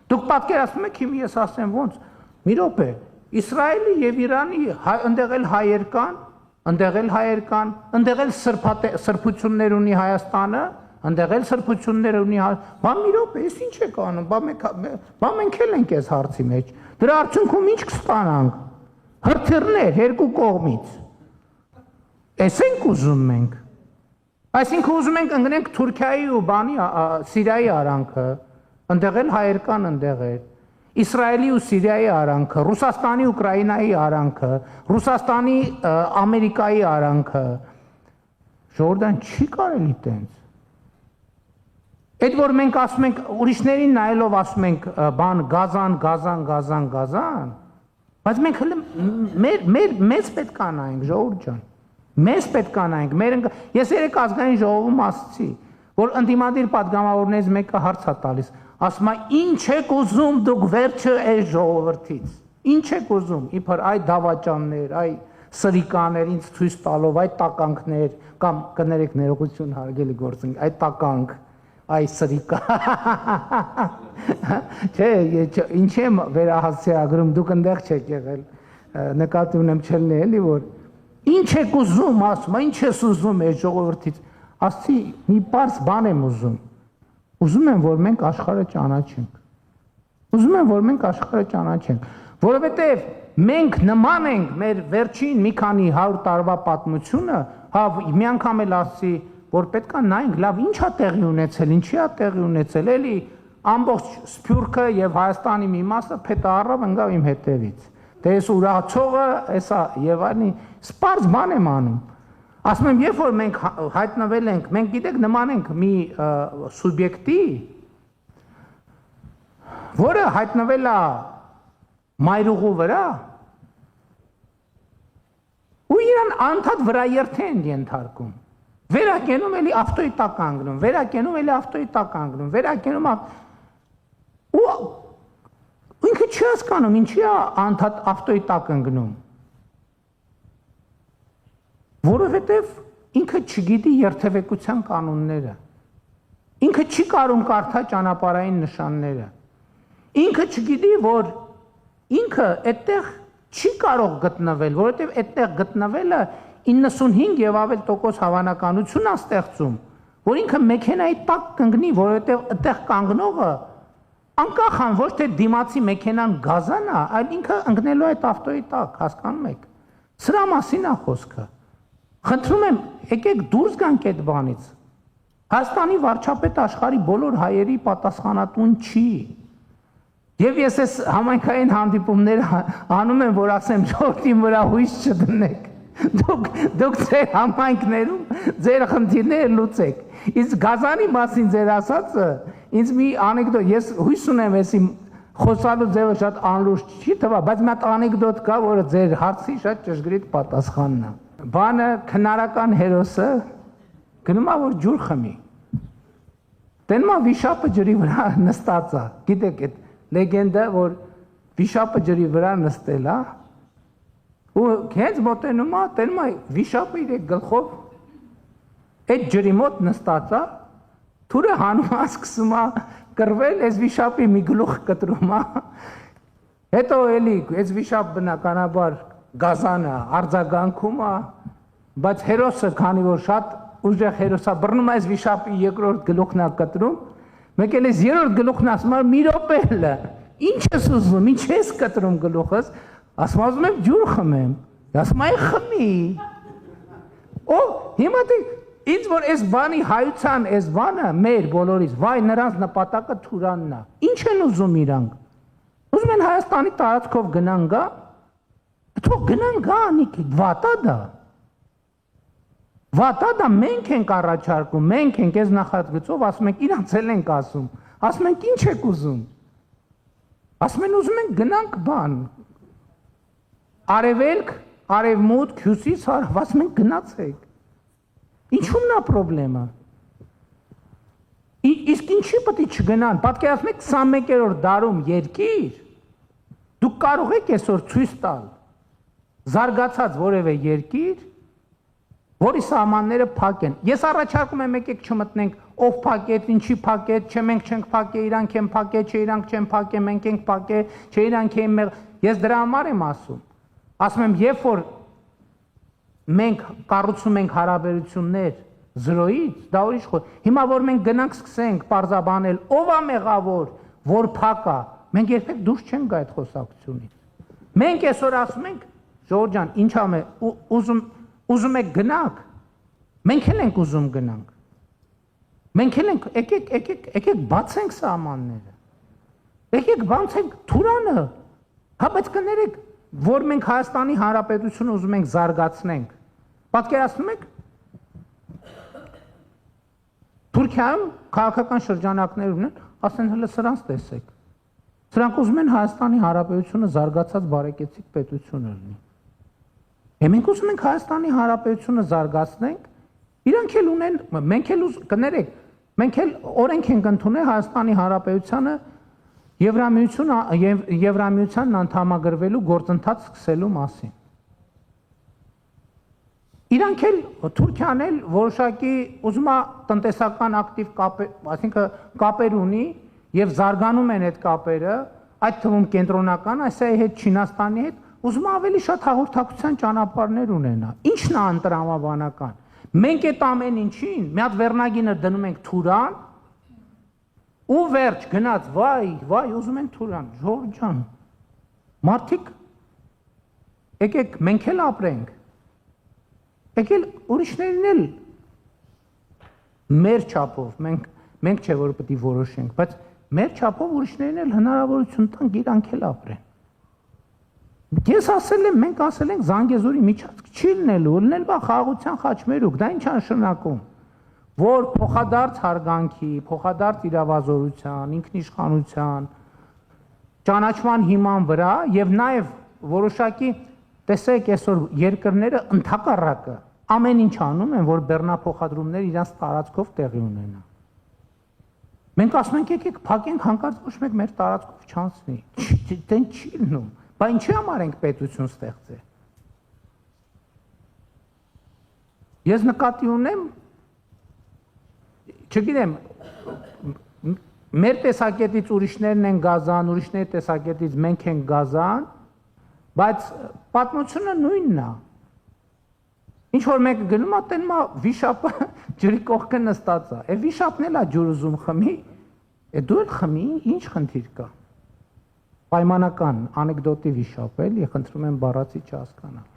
Speaker 2: Դուք պատկերացնում եք, հիմա ես ասեմ ոնց, մի րոպե, Իսրայելի եւ Իրանի ընդեղ էլ հայեր կան, ընդեղ էլ սրբություններ ունի Հայաստանը, ընդեղ էլ սրբություններ ունի Հայաստանը, բա մի րոպե, ես ինչ եք անում, բա մենք էլ ենք այս հարցի մեջ, դրա արդյունքում ինչ կստանանք, հրթիռներ երկու կողմից, այս ենք ուզում մենք, այսինքն ուզում ենք ընկնենք Թուրքիայի ու Սիրիայի արանքը, ընդեղ էլ հայեր կան, ընդեղ էլ, Իսրայելի ու Սիրիայի արանքը, Ռուսաստանի Ուկրաինայի արանքը, Ռուսաստանի Ամերիկայի արանքը, ժողովրդան չի կարելի տենց։ Այդ որ մենք ասում ենք, ուրիշներին նայելով ասում ենք բան գազան, բայց մենք մեզ պետք է նայենք, ժողովուրդ ջան, մեզ պետք է նայենք, ես երեք ազգային ժողովում ասացի, որ ընդդիմադիր պատգամավորներից մեկը հարց է տալիս, ասում է, ինչ եք ուզում դուք վերջը այս ժողովրդից, ինչ եք ուզում, իբր այ դավաճաններ, այ սրիկաներ ինձ ցույց տալով, այ տականքներ, կամ կներեք ներողություն հարգելի գործընկ, այ տականք, այ սրիկա, չէ, ինչ եմ վերահասցեագրում, դուք ընդեղ չեք եղել, նկատի ունեմ չելնի էլի, որ ինչ եք ուզում, ասում, ինչ ես ուզում այս ժողովրդից, ասցի, մի պարզ բան եմ ուզում եմ, որ մենք աշխարհը ճանաչենք, որովհետև մենք նման ենք մեր վերջին մի քանի 100 տարվա պատմությունը, մի անգամ էլ ասցի, որ պետք է նայենք, լավ, ինչ է տեղի ունեցել, ինչի է տեղի ունեցել, էլի ամբողջ Սփյուռքը եւ Հայաստանի մի մասը փետը առավ ընկավ իմ հետևից։ Դե ես ուրացողը, էսա եւ այլն, սպարս բան եմ անում։ Ասում եմ, երբ որ մենք հայտնվել ենք, մենք գիտեք նման ենք մի սուբյեկտի, որը հայտնվել է մայրուղու վրա, ու իրան անդադ վրա երթե են ենթարկում, վերակենում էլի ավտոյի տակ անգնում, վերակենում, ու ինքը չի հասկանում, ինչի է անդադ ավտոյի տակ ընկնում, որովհետև ինքը չգիտի երթևեկության կանոնները, ինքը չի կարող կարդա ճանապարհային նշանները, ինքը չգիտի, որ ինքը այդտեղ չի կարող գտնվել, որովհետև այդտեղ գտնվելը 95 եւ ավել տոկոս հավանականություն է ստեղծում, որ ինքը մեքենայի տակ կընկնի, որովհետև այդտեղ կանգնողը անկախ ան ոչ թե դիմացի մեքենան գազան է, այլ ինքը ընկնելու է այդ ավտոյի տակ, հասկանում եք։ Սրա մասին է խոսքը։ Խնդրում եմ, եկեք դուրս գանք այդ բանից։ Հայաստանի վարչապետը աշխարհի բոլոր հայերի պատասխանատուն չի։ Եվ ես այս համայնքային հանդիպումները անում եմ, որ ասեմ ժողովրդի վրա հույս չդնեք։ Դուք ձեր համայնքներում ձեր խնդիրները լուծեք։ Իսկ Գազանի մասին ձեր ասածը ինձ մի անեկդոտ, ես հույս ունեմ, էսի խոսալու ձևը շատ անլուրջ չի թվա, բայց մի հատ անեկդոտ կա, որը ձեր հարցի շատ ճշգրիտ պատասխանն է։ Բանը քնարական հերոսը գնում է որ ջուր խմի։ Տենում է վիշապը ջրի վրա նստած է։ Գիտեք այդ լեգենդը, որ վիշապը ջրի վրա նստել է, ու հենց մոտենում է, տենում է վիշապը իր գլխով այդ ջրի մոտ նստած է, թուրը հանում է, սկսում է կռվել, այս վիշապի մի գլուխ կտրում է, հետո էլի այս վիշապ բնականաբար Գազանը արձագանքում է, բայց հերոսը, քանի որ շատ ուժեղ հերոս է, բռնում է այս վիշապի երկրորդ գլուխն է կտրում, մեկ էլ այս երրորդ գլուխն ասում է մի րոպե էլ, ինչ ես ուզում, ինչ ես կտրում գլուխս, ասում է ուզում եմ ջուր խմեմ, ասում է խմի, օ, հիմա դե ինձ որ այս բանի հայության այս բանը մեր բոլորից, վայ նրանց նպատակը Թուրանն է, ինչ են ուզում իրանք, ուզում են Հայաստանի տարածքով գնան գա, թող գնան գա անիք, վատա դա մենք ենք առաջարկում, մենք ենք այս նախագծով, ասում ենք իրանց էլ ենք ասում, ասում ենք ինչ եք ուզում, ասում են ուզում ենք գնանք բան, արևելք, արևմուտք, հյուսիս, հարավ, ասում ենք գնացեք, ինչու՞մն է պրոբլեմը, իսկ ինչի պետք է չգնան, պատկերացնեք 21-րդ դարում երկիր, դուք կարող եք այսօր ցույց տալ, զարգացած որևէ երկիր, որի սահմանները փակ են։ Ես առաջարկում եմ եկեք չմտնենք ով փակեց, ինչի փակեց, չէ մենք չենք փակե, իրանք են փակե, չէ իրանք չեն փակե, մենք ենք փակե, չէ իրանք են մեղ։ Ես դրա համար եմ ասում։ Ասում եմ, երբ որ մենք կառուցում ենք հարաբերություններ զրոյից, դա ուրիշ խոսք։ Հիմա որ մենք գնանք սկսենք պարզաբանել, ով է մեղավոր, որ փակ է, մենք երբեք դուրս չենք գա այդ խոսակցությունից։ Մենք այսօր ասում ենք, Ժողովուրդ ջան, ինչ ամ է, ուզում եք գնանք, մենք էլ ենք ուզում գնանք, մենք էլ ենք, եկեք բացենք սահմանները, եկեք բացենք Թուրանը, հա բայց կներեք, որ մենք Հայաստանի Հանրապետությունը ուզում ենք զարգացնենք, պատկերացնում եք, Թուրքիայում քաղաքական շրջանակներ ունեն, ասեն հələ սրանց տեսեք, սրանք ուզում են Հայաստանի Հանրապետությունը զարգացած բարեկեցիկ պետություն լինի, մենք ուզում ենք Հայաստանի Հանրապետությունը զարգացնենք, իրանք էլ ունեն, մենք էլ կներեք, մենք էլ օրենք ենք ընդունել Հայաստանի Հանրապետությանը Եվրամիությանն անդամագրվելու գործընթաց սկսելու մասին։ Իրանք էլ Թուրքիան էլ որոշակի ուզում է տնտեսական ակտիվ կապեր, այսինքն կապեր ունի եւ զարգանում են այդ կապերը, այդ թվում կենտրոնական Ասիայի հետ, Չինաստանի հետ ուզում ավելի շատ հաղորդակցության ճանապարհներ ունենա։ Ի՞նչն է անտրամաբանական։ Մենք այդ ամեն ինչին մի հատ վերնագինը դնում ենք Թուրան, ու վերջ գնաց, վայ, ուզում են Թուրան, Ժողովուրդ ջան։ Մարդիկ եկեք մենք էլ ապրենք։ Եկել ուրիշներն էլ մեր չափով, մենք չէ որ պետք է որոշենք, բայց մեր չափով ուրիշներն էլ հնարավորություն տանք իրանք էլ ապրեն։ Ես ասել եմ, մենք ասել ենք Զանգեզուրի միջանցք չի լինելու, լինել բա խաղաղության խաչմերուկ, դա ինչ է նշանակում, որ փոխադարձ հարգանքի, փոխադարձ իրավազորության, ինքնիշխանության, ճանաչման հիման վրա եւ նաեւ որոշակի, տեսեք այսօր երկրները ընդհակառակը ամեն ինչ անում են, որ բեռնափոխադրումներ իրանց տարածքով տեղի ունենան։ Մենք ասում ենք եկեք փակենք հանկարծ ոչ մեկ մեր տարածքով չանցնի, դեն չի լինում։ Բա ինչի համար ենք պետություն ստեղծել։ Ես նկատի ունեմ, չգիտեմ, մեր տեսակետից ուրիշներն են գազան, ուրիշների տեսակետից մենք ենք գազան, բայց պատմությունը նույնն է։ Ինչ որ մեկը գնում է, տենում է վիշապը ջրի կողքը նստած է։ Է վիշապն էլ է ջուր ուզում խմի, դու էլ խմի, ինչ խնդիր կա։ Պայմանական անեկդոտի վիշապ էլի, խնդրում եմ բառացի չհասկանալ։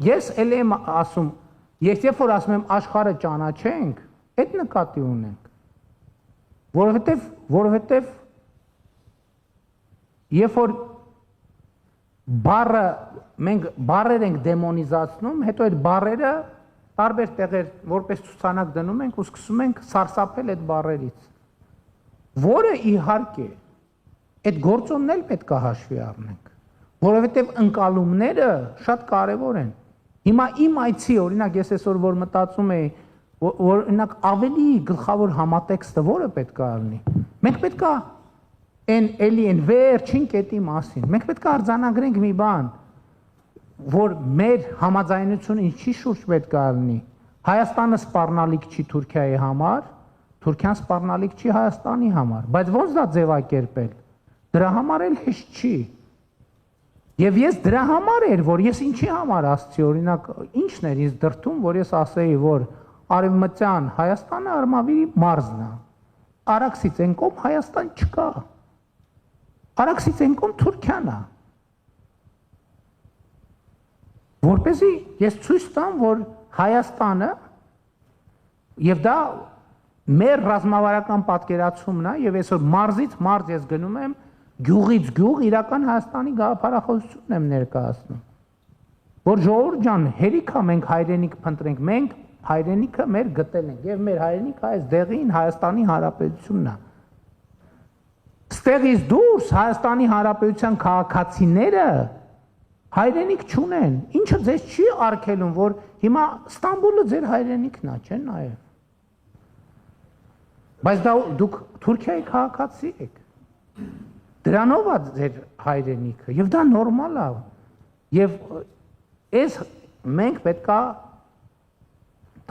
Speaker 2: Ես էլ եմ ասում, երբ որ ասում եմ աշխարհը ճանաչենք, այդ նկատի ունենք, որովհետև երբ որ բառը մենք բառեր ենք դեմոնիզացնում, հետո այդ բառերը տարբեր տեղեր որպես ցուցանակ դնում ենք ու սկսում ենք սարսափել այդ բառերից, որը իհարկե այդ գործոնն էլ պետք է հաշվի առնենք, որովհետև ընկալումները շատ կարևոր են։ Հիմա իմ այցի, օրինակ ես այսօր որ մտածում եի, օրինակ ավելի գլխավոր համատեքստը որը պետք է լինի։ Մենք պետք է այն վերջին կետի մասին, մենք պետք է արձանագրենք մի բան, որ մեր համաձայնությունը ինչի շուրջ պետք է լինի։ Հայաստանը սպառնալիք չի Թուրքիայի համար, Թուրքիան սպառնալիք չի Հայաստանի համար, բայց ոնց դա ձևակերպել։ Դրա համար էլ հեշտ չի։ Եվ ես դրա համար էր, որ ես ինչի համար ասացի, օրինակ, ինչն էր ինձ դրդում, որ ես ասեի, որ Արևմտյան Հայաստանը Արմավիրի մարզն է։ Արաքսից այն կողմ Հայաստան չկա։ Արաքսից այն կողմ Թուրքիան է։ Որպեսզի ես ցույց տամ, որ Հայաստանը եւ դա մեր ռազմավարական պատկերացումն է եւ այսօր մարզից մարզ ես գնում եմ գյուղից գյուղ իրական Հայաստանի գաղափարախոսությունն եմ ներկայացնում, որ ժողովուրդ ջան, հերիք է մենք հայրենիք փնտրենք, մենք հայրենիքը մեր գտել ենք եւ մեր հայրենիքը այս դեղին Հայաստանի Հանրապետությունն է։ Ստեղից դուրս Հայաստանի Հանրապետության քաղաքացիները հայրենիք չունեն, ինչը ձեզ չի արգելում, որ հիմա Ստամբուլը ձեր հայրենիքն է, չէ՞ նաեւ։ Բայց դա դուք Թուրքիայի քաղաքացի եք։ Դրանով է ձեր հայրենիքը եւ դա նորմալ է։ Եվ այս մենք պետքա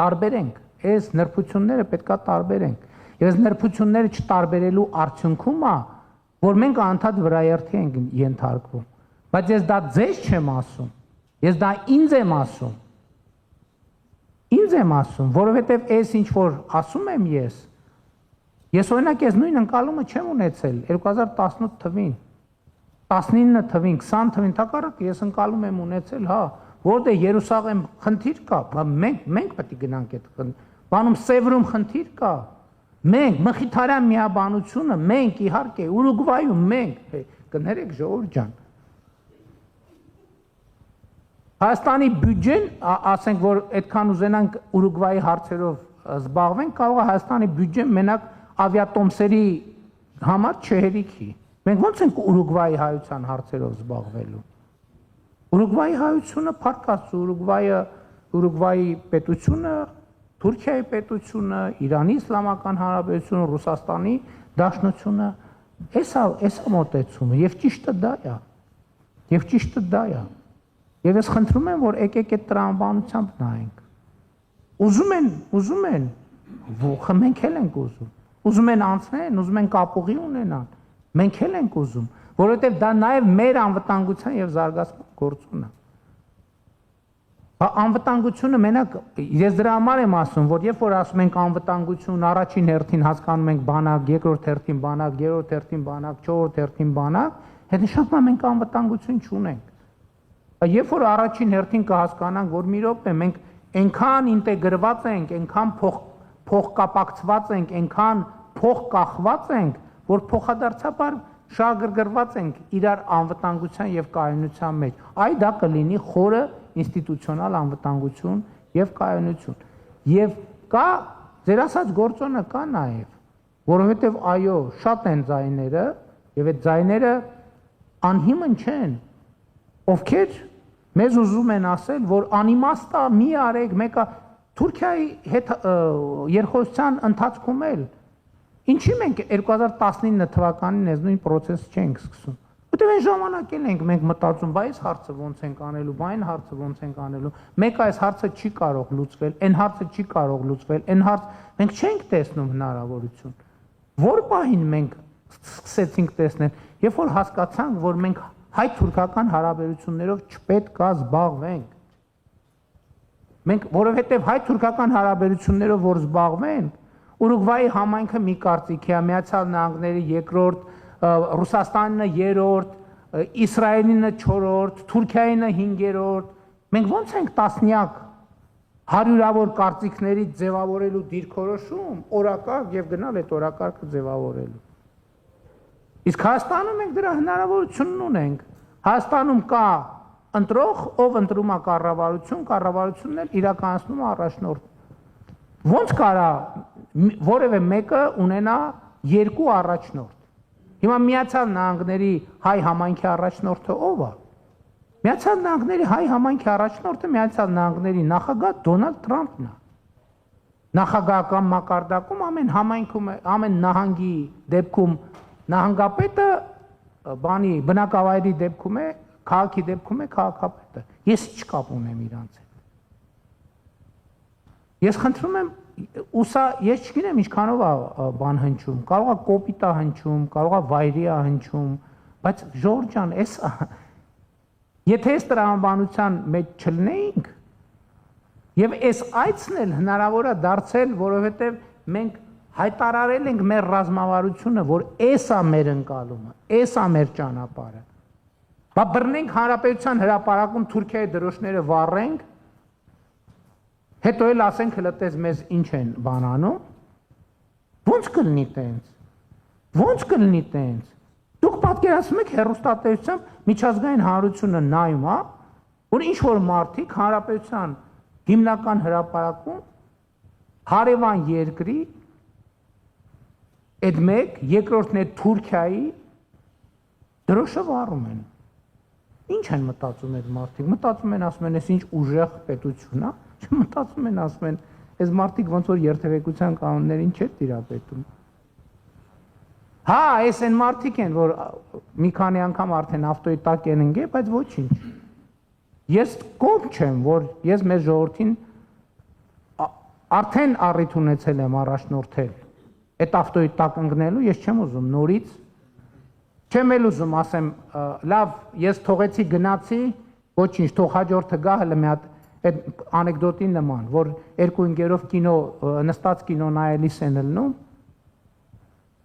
Speaker 2: տարբերենք, այս նրբությունները պետքա տարբերենք։ Եվ այս նրբությունները չտարբերելու արդյունքում է, որ մենք անդադ վրայերթի ենք ենթարկվում։ Բայց ես դա ձեզ չեմ ասում, ես դա ինձ եմ ասում։ Ինձ եմ ասում, որովհետև այս ինչ որ ասում եմ ես օրինակ ես նույն ընկալումը չեմ ունեցել 2018 թվին, 19 թվին, 20 թվին, հակառակը ես ընկալում եմ ունեցել, հա, որտեղ Երուսաղեմ խնդիր կա, մենք պետք է գնանք այդ բանում Սևրում խնդիր կա, մենք Մխիթարյան միաբանությունը, մենք իհարկե Ուրուգվայում մենք, կներեք ժողովուրդ ջան։ Հայաստանի բյուջեն, ասենք որ այդքան ուզենանք Ուրուգվայի հարցերով զբաղվենք, կարող է Հայաստանի բյուջեն մենակ ավիատոմսերի համար չհերիքի։ Մենք ո՞նց ենք Ուրուգվայի հայության հարցերով զբաղվելու։ Ուրուգվայի հայությունը փառքած Ուրուգվայի պետությունը, Թուրքիայի պետությունը, Իրանի Իսլամական Հանրապետությունը, Ռուսաստանի Դաշնությունը, էսա մոտեցումը եւ ճիշտը դա է։ Եվ ճիշտը դա է։ Եվ ես խնդրում եմ, որ եկեք այդ տրամաբանությամբ նայենք։ Ուզում են, մենք էլ ենք ուզում։ Ուզում են անցնեն, ուզում են կապուղի ունենան, մենք էլ ենք ուզում, որովհետև դա նաև մեր անվտանգության եւ զարգացման գործոնն է։ Անվտանգությունը մենակ ես դրա համար եմ ասում, որ երբ որ ասում ենք անվտանգություն, առաջին հերթին հասկանում ենք բանակ, երկրորդ հերթին բանակ, երրորդ հերթին բանակ, չորրորդ հերթին բանակ, այդ նշանակում է մենք անվտանգություն չունենք։ Երբ որ առաջին հերթին կհասկանանք, որ մի րոպե մենք այնքան ինտեգրված ենք, այնքան փոխկապակցված ենք, այնքան փոխկախված ենք, որ փոխադարձաբար շահագրգռված ենք իրար անվտանգության եւ կայունության մեջ։ Այ դա կլինի խորը ինստիտուցիոնալ անվտանգություն եւ կայունություն։ Եվ կա ձեր ասած գործոնը կա նաեւ, որովհետեւ այո, շատ են ձայները եւ այդ ձայները անհիմն չեն, ովքեր մեզ ուզում են ասել, որ անիմաստ է, մի արեք, մեկը Թուրքիայի հետ երկխոսության ընթացքում էլ ինչի մենք 2019 թվականին այս նույն process չենք սկսում։ Որտեղ այն ժամանակ էլ ենք մենք մտածում, բայց այս հարցը ոնց ենք անելու, այն հարցը ոնց ենք անելու։ Մեկը այս հարցը չի կարող լուծվել, այն հարցը չի կարող լուծվել, այն հարց մենք չենք տեսնում հնարավորություն։ Որ պահին մենք սկսեցինք տեսնել, երբ որ հասկացանք, որ մենք հայ-թուրքական հարաբերություններով չպետք է զբաղվենք։ Մենք որովհետև հայ-թուրքական հարաբերություններով որ զբաղվենք, Ուրուգվայի համայնքը մի կարծիք է, Միացյալ Նահանգների երկրորդ, Ռուսաստանը երրորդ, Իսրայելինը չորրորդ, Թուրքիայինը հինգերորդ, մենք ո՞նց ենք տասնյակ հարյուրավոր կարծիքներից ձևավորելու դիրքորոշում, օրակարգ եւ գնալ այդ օրակարգը ձևավորելու։ Իսկ Հայաստանում մենք դրա հնարավորությունն ունենք։ Հայաստանում կա ընտրող, ով ընտրում է կառավարությունն էլ իրականացնում է առաջնորդ։ Ոնց կարա որևէ մեկը ունենա երկու առաջնորդ։ Հիմա Միացյալ Նահանգների հայ համայնքի առաջնորդը ով է։ Միացյալ Նահանգների հայ համայնքի առաջնորդը Միացյալ Նահանգների նախագահ Դոնալդ Թրամփն է։ Նախագահական մակարդակում ամեն համայնքում, ամեն նահանգի դեպքում նահանգապետը բնակավայրի դեպքում է, քաղաքի դեպքում է քաղաքապետը։ Ես ինչ կապ ունեմ իրանց հետ։ Ես խնդրում եմ, ես չգիտեմ ինչքանով է բան հնչում, կարող է կոպիտ է հնչում, կարող է վայրի է հնչում, բայց Ժորժ ջան, եթե այս տրամաբանության մեջ չլինեինք, եւ այս այցն էլ հնարավոր է դարձել, որովհետեւ մենք հայտարարել ենք մեր ռազմավարությունը, որ էս է մեր ընկալումը, էս է մեր ճանապարհը։ Բա բռնենք հանրապետության հրապարակում Թուրքիայի դրոշները վառենք, հետո էլ ասենք հլտես մեզ ինչ են բանանում։ Ոնց կլինի տենց։ Ոնց կլինի տենց։ Դուք պատկերացնում եք հեռուստատեսությամբ միջազգային հանրությունը նայում է, որ ինչ որ մարդիկ հանրապետության հիմնական հրապարակում հարևան երկրի այդ մեկ, երկրորդն է Թուրքիայի դրոշը վառում են։ Ինչ են մտածում այդ մարդիկ։ Մտածում են, ասում են, այս ինչ ուժեղ պետություն է, մտածում են, ասում են, այս մարդիկ ոնց որ երթևեկության կանոններին չէ տիրապետում։ Հա, այս են մարդիկ են, որ մի քանի անգամ արդեն ավտոյի տակ են ընկել, բայց ոչինչ։ Ես կողմ չեմ, որ ես մեր ժողովրդին արդեն առիթ ունեցել եմ առաջնորդել այդ ավտոյի տակ ընկնելու, ես չեմ ուզում նորից, չեմ էլ ուզում ասեմ, լավ, ես թողեցի գնացի, ոչինչ, թող հաջորդը գա հələ մի հատ այդ անեկդոտի նման, որ երկու ընկերով նստած կինո նայելիս են լնում,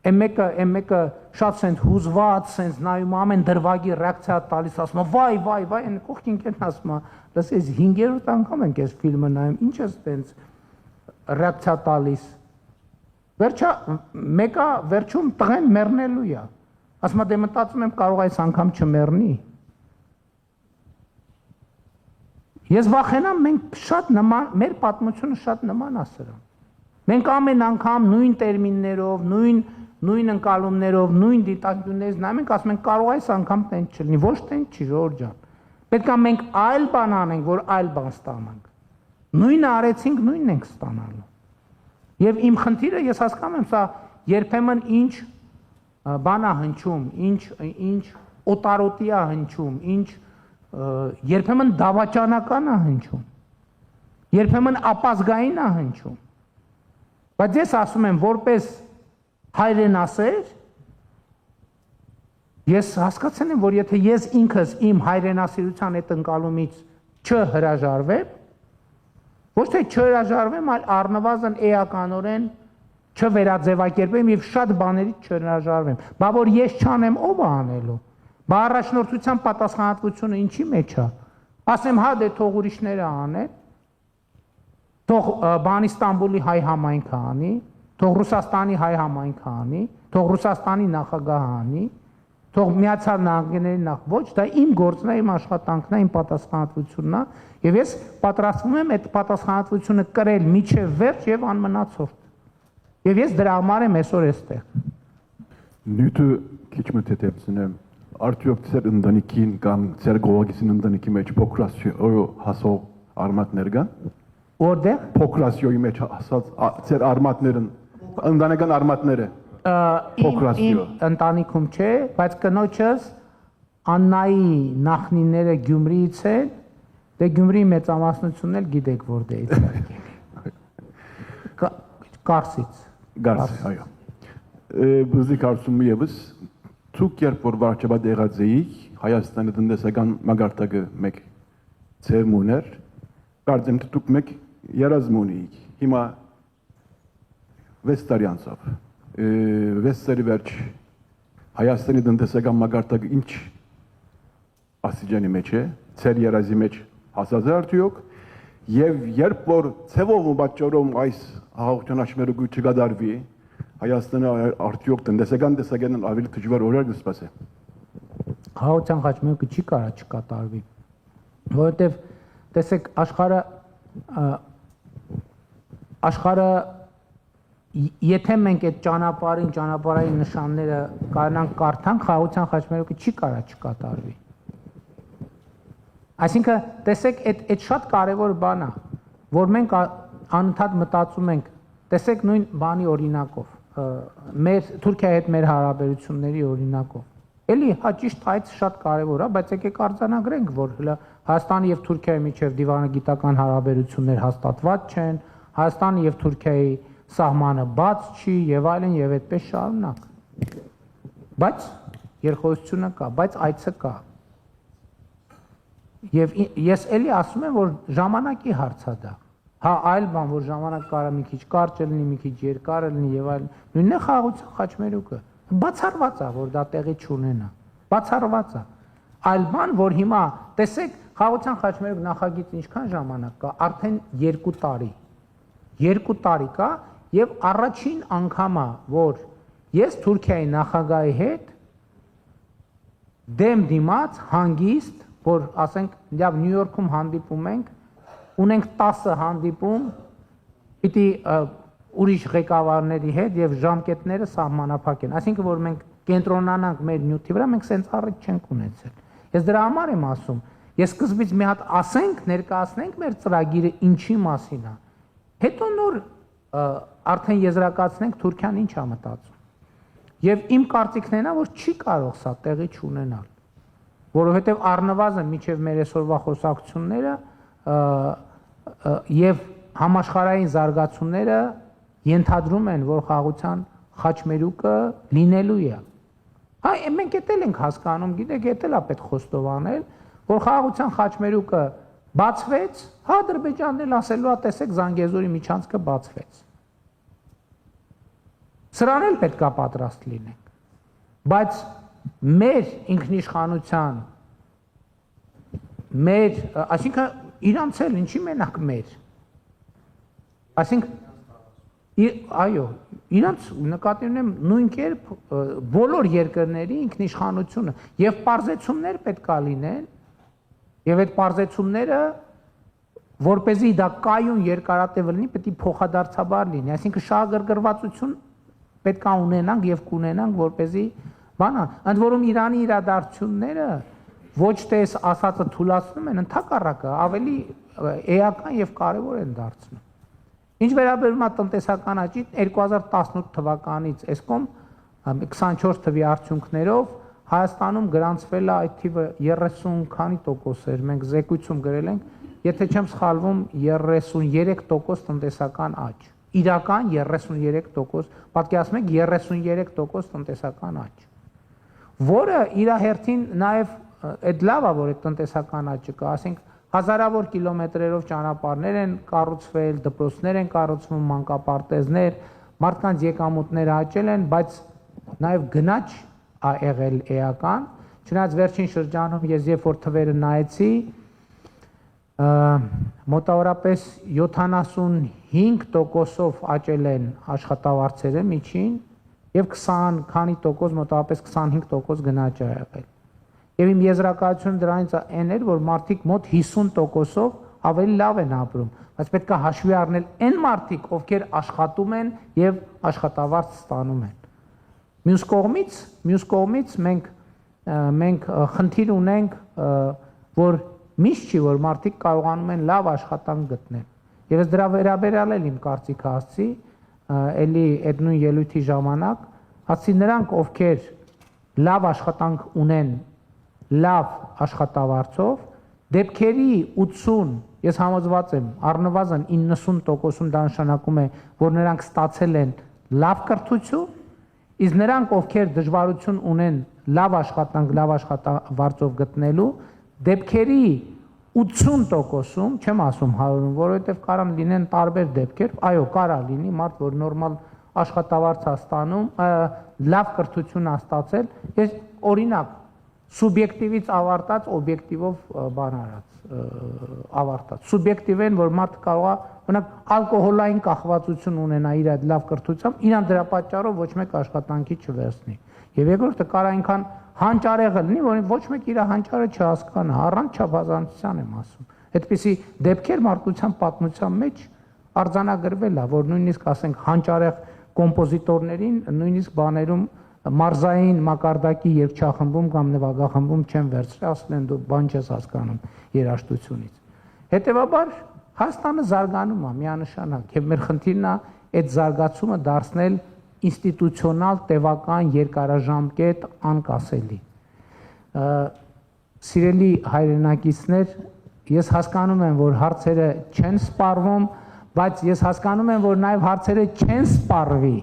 Speaker 2: Եմ մեկը շատ սենց հուզված, սենց նայում ամեն դրվագի ռեակցիա տալիս, ասում վայ, այն կողքին կեն ասում, լս ես 5-րդ անգամ ենք այս ֆիլմը նայում, ինչ ես սենց ռեակցիա տալիս։ Մեկը վերջում տղեն մեռնելու է։ Ասում դե մտածում եմ կարող այս անգամ չմեռնի։ Ես վախենամ մենք շատ նման, մեր պատմությունը շատ նման է սրան։ Մենք ամեն անգամ նույն տերմիններով, նույն ընկալումներով, նույն դիտարկություններից նայում ենք, ասում ենք կարող այս անգամ տենց չլինի, ոչ տենց չի, Ժորժ ջան։ Պետք է մենք այլ բան անենք, որ այլ բան ստանանք։ Նույնը արեցինք, նույնն ենք ստանալու։ Եվ իմ խնդիրը ես հասկանում եմ, սա երբեմն ինչ բան է հնչում, ինչ օտարոտի է հնչում, ինչ երբեմն դավաճանական է հնչում, երբեմն ապազգային է հնչում։ Բայց ես ասում եմ, որպես հայրենասեր, ես հասկացել եմ, որ եթե ես ինքս իմ հայրենասիրության այդ ընկալումից չհրաժարվեմ, ոչ թե չհրաժարվեմ, այլ առնվազն էականորեն չվերաձևակերպեմ եւ շատ բաներից չհրաժարվեմ։ Բա որ ես չանեմ, ով է անելու։ Բա առաջնորդության պատասխանատվությունը ինչի մեջ է։ Ասեմ, հա դե թող ուրիշները անեն, թող բան Ստամբուլի հայ համայնքը անի, թող Ռուսաստանի հայ համայնքը անի, թող Ռուսաստանի նախագահը անի, թող Միացյալ Նահանգների ոչ, դա իմ գործն է, իմ աշխատանքն է, իմ պատասխանատվությունն է, եւ ես պատրաստվում եմ այդ պատասխանատվությունը կրել միջև վերջ եւ անմնացորդ։ Եվ ես դրա համար եմ այսօր այստեղ։
Speaker 3: Նյութը քիչ մտածեցնեմ, արդյոք ծեր ընտանիքին կամ ծեր գողագիսին ընտանիքի մեջ փոքրասյո հասող արմատներ կան։
Speaker 2: Որտեղ
Speaker 3: փոքրասյոյի մեջ ասած ծեր արմատներն ընտանեկան արմատները
Speaker 2: իմ ընտանիքում չէ, բայց կնոջս Աննայի նախնիները Գյումրիից են, դե Գյումրիի մեծամասնությունն էլ գիտեք որտեղից է։ Կարսից։
Speaker 3: Կարսից, այո։ Բզի կարծում եւս ցուկ երբ որ վարչապետ եղած էիք Հայաստանի տնտեսական մագարտակը մեկ ծեր մուներ, կարծեմ թե դուք մեկ երազմ ունեիք։ Հիմա 6 տարի անցավ։ 6 տարի վերջ Հայաստանի տնտեսական մագարտակը ինչ աստիճանի մեջ է, ծեր երազի մեջ հասած է արդյոք, եւ երբ որ ցևով ու պատճառով այս հաղորդման աչմերուգու չկադարվի, Հայաստանը արդյոք տնտեսական տեսակետն ավելի դժվար օրեր կսպասի։
Speaker 2: Խաղաղության խաչմերուկը չի կարա չկատարվի, որովհետև տեսեք աշխարհը եթե մենք այդ ճանապարհային նշանները կարողանանք կարդանք, խաղաղության խաչմերուկը չի կարա չկատարվի։ Այսինքն, տեսեք, այդ շատ կարևոր բան է, որ մենք անընդհատ մտածում ենք, տեսեք նույն բանի օրինակով, մեր Թուրքիայի հետ մեր հարաբերությունների օրինակով։ Էլի ճիշտ այդ շատ կարևոր է, բայց եկեք արձանագրենք, որ Հայաստանի եւ Թուրքիայի միջև դիվանագիտական հարաբերություններ հաստատված չեն, Հայաստանի եւ Թուրքիայի սահմանը բաց չի եւ այլն եւ այդպես շարունակ։ Բայց երկխոսությունը կա, բայց այցը կա։ Եվ ես էլի ասում եմ, որ ժամանակի հարց է դա։ Հա, այլ բան, որ ժամանակ կարա մի քիչ կարճ լինի, մի քիչ երկար լինի եւ այլն։ Նույնն է խաղաղության խաչմերուկը։ Բացառված է, որ դա տեղի չունենա։ Բացառված է։ Այլ բան, որ հիմա տեսեք, խաղաղության խաչմերուկ նախագիծ ինչքան ժամանակ կա, արդեն 2 տարի։ 2 տարի կա եւ առաջին անգամ է, որ ես Թուրքիայի նախագահի հետ դեմ դիմաց հանգիստ, որ ասենք, լավ Նյու Յորքում հանդիպում ենք, ունենք 10 հանդիպում, պիտի ուրիշ ղեկավարների հետ եւ ժամկետները սահմանափակ են։ Այսինքն, որ մենք կենտրոնանանք մեր նյութի վրա, մենք սենց առիթ չենք ունեցել։ Ես դրա համար եմ ասում, ես սկզբից մի հատ ասենք, ներկայացնենք մեր ծրագիրը ինչի մասին է։ Հետո նոր արդեն եզրակացնենք Թուրքիան ինչ է մտածում։ Եվ իմ կարծիքն է, որ չի կարող սա տեղի չունենալ, որովհետև առնվազն միջև մեր այսօրվա խոսակցությունները եւ համաշխարհային զարգացումները ենթադրում են, որ խաղաղության խաչմերուկը լինելու է։ Հա, մենք էտել ենք հասկանում, գիտեք, էտել է պետք խոստովանել, որ խաղաղության խաչմերուկը բացվեց, հա Ադրբեջանն էլ ասելու է, տեսեք, Զանգեզուրի միջանցքը բացվեց։ Սրան էլ պետքա պատրաստ լինենք։ Բայց մեր ինքնիշխանության, մեր, այսինքն իրանց էլ ինչի մենակ մեր։ Այսինքն, այո, իրանց նկատի ունեմ նույն կերպ բոլոր երկրների ինքնիշխանությունը եւ պարզեցումներ պետքա լինեն, եւ այդ պարզեցումները, որպեսզի դա կայուն երկարատև լինի, պետք է փոխադարձաբար լինի, այսինքն շահագրգռվածություն պետք է ունենանք եւ կունենանք, որպեսզի բանա, ընդ որում Իրանի իրադարձությունները ոչ թե ասածը թույլատնում են, ընդհակառակը ավելի էական եւ կարեւոր են դարձնում։ Ինչ վերաբերում է տնտեսական աճին, 2018 թվականից այսքոմ 24 թվի արդյունքներով Հայաստանում գրանցվել է այդ թիվը 30 քանի տոկոս էր, մենք զեկույցում գրել ենք, եթե չեմ սխալվում 33% տնտեսական աճ, իրական 33%, պատկերացնեք 33% տնտեսական աճ, որը իր հերթին նաև այդ լավ է, որ այդ տնտեսական աճը կա, ասենք հազարավոր կիլոմետրերով ճանապարհներ են կառուցվել, դպրոցներ են կառուցվում, մանկապարտեզներ, մարդկանց եկամուտները աճել են, բայց նաև գնաճ ա եղել էական, չնայած վերջին շրջանում ես երբ որ թվերը նայեցի, մոտավորապես 75%-ով աճել են աշխատավարձերը միջին եւ 20 քանի տոկոս, մոտավորապես 25% գնաճ ա եղել։ Եվ իմ եզրակացությունը դրանից այն էր, որ մարդիկ մոտ 50%-ով ավելի լավ են ապրում, բայց պետք է հաշվի առնել այն մարդիկ, ովքեր աշխատում են եւ աշխատավարձ ստանում են։ Մյուս կողմից մենք խնդիր ունենք, որ միշտ չի, որ մարդիկ կարողանում են լավ աշխատանք գտնել։ Եվ ես դրա վերաբերյալ էլ իմ կարծիքը ասացի, էլի այդ նույն ելույթի ժամանակ, ասացի նրանք, ովքեր լավ աշխատանք ունեն, լավ աշխատավարձով, դեպքերի 80, ես համոզված եմ, առնվազն 90%-ում դա նշանակում է, որ նրանք ստացել են լավ կրթություն, իսկ նրանք, ովքեր դժվարություն ունեն լավ աշխատանք, լավ աշխատավարձով գտնելու, դեպքերի 80%-ում, չեմ ասում 100-ում, որովհետև կարան լինեն տարբեր դեպքեր, այո, կարա լինի մարդ, որ նորմալ աշխատավարձ է ստանում, լավ կրթություն է ստացել, ես օրինակ սուբյեկտիվից ավարտած օբյեկտիվով բան արած, ավարտած։ Սուբյեկտիվ են, որ մարդը կարող է օրինակ ալկոհոլային կախվածություն ունենա իր այդ լավ կրթությամբ, իրան դրա պատճառով ոչ մեկ աշխատանքի չվերցնի։ Եվ երկրորդը կարող այնքան հանճարեղը լինի, որ ոչ մեկ իր հանճարը չհասկանա, առանց չափազանցության եմ ասում։ Այդպիսի դեպքեր մարդկության պատմության մեջ արձանագրվել է, որ նույնիսկ ասենք հանճարեղ կոմպոզիտորներին նույնիսկ բաներում մարզային մակարդակի երգչախմբում կամ նվագախմբում չեն վերցրել, ասել են դու բան չես հասկանում երաժշտությունից։ Հետևաբար Հայաստանը զարգանում է միանշանակ, եւ մեր խնդիրն է այդ զարգացումը դարձնել ինստիտուցիոնալ, տևական, երկարաժամկետ, անկասելի։ Սիրելի հայրենակիցներ, ես հասկանում եմ, որ հարցերը չեն սպառվում, բայց ես հասկանում եմ, որ նաև հարցերը չեն սպառվի։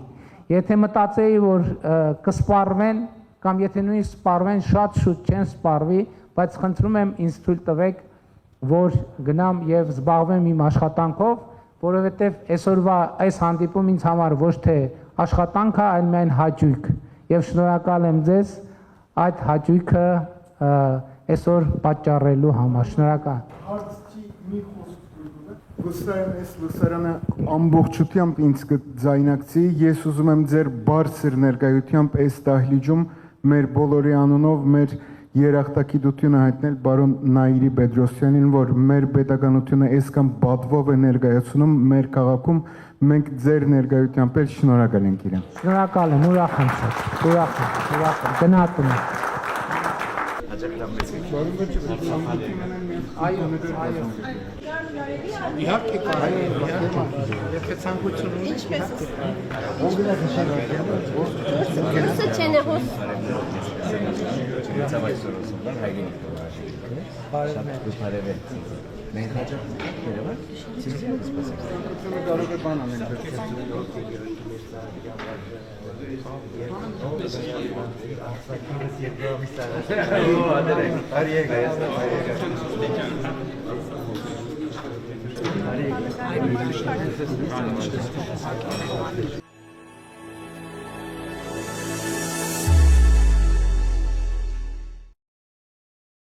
Speaker 2: Եթե մտածեի, որ կսպառվեն, կամ եթե նույնիսկ սպառվեն, շատ շուտ չեն սպառվի, բայց խնդրում եմ ինձ թույլ տվեք, որ գնամ եւ զբաղվեմ իմ աշխատանքով, որովհետեւ այսօրվա այս հանդիպում ինձ համար ոչ թե աշխատանք է, այլ միայն հաճույք։ Եվ շնորհակալ եմ ձեզ այդ հաճույքը այսօր պատճառելու համար։ Շնորհակալ։
Speaker 1: Հարցի մի Վստահ եմ, այս լուսարանը ամբողջությամբ ինձ կձայնակցի։ Ես ուզում եմ ձեր բարձր ներկայությամբ այս դահլիճում մեր բոլորի անունով մեր երախտագիտությունը հայտնել բարոն Նաիրի Պետրոսյանին, որ մեր պետականությունը այսքան բադվով է ներկայացնում մեր քաղաքում, մենք ձեր ներկայությամբ էլ շնորհակալ ենք իրեն։
Speaker 2: Շնորհակալ եմ, ուրախ եմ շատ, ուրախ եմ, գնահատում եմ։ Այո։ Իհարկե կարող է, եթե ցանկություն ունի։ Ինչպես։
Speaker 11: Դուրսը չեն հոս։
Speaker 12: Ցավայսորոսումներ հայրենի բարև է։ Մենք հաջող ներևա ցիզի սպասենք։
Speaker 1: Կարող է բան անել
Speaker 12: Արիեգա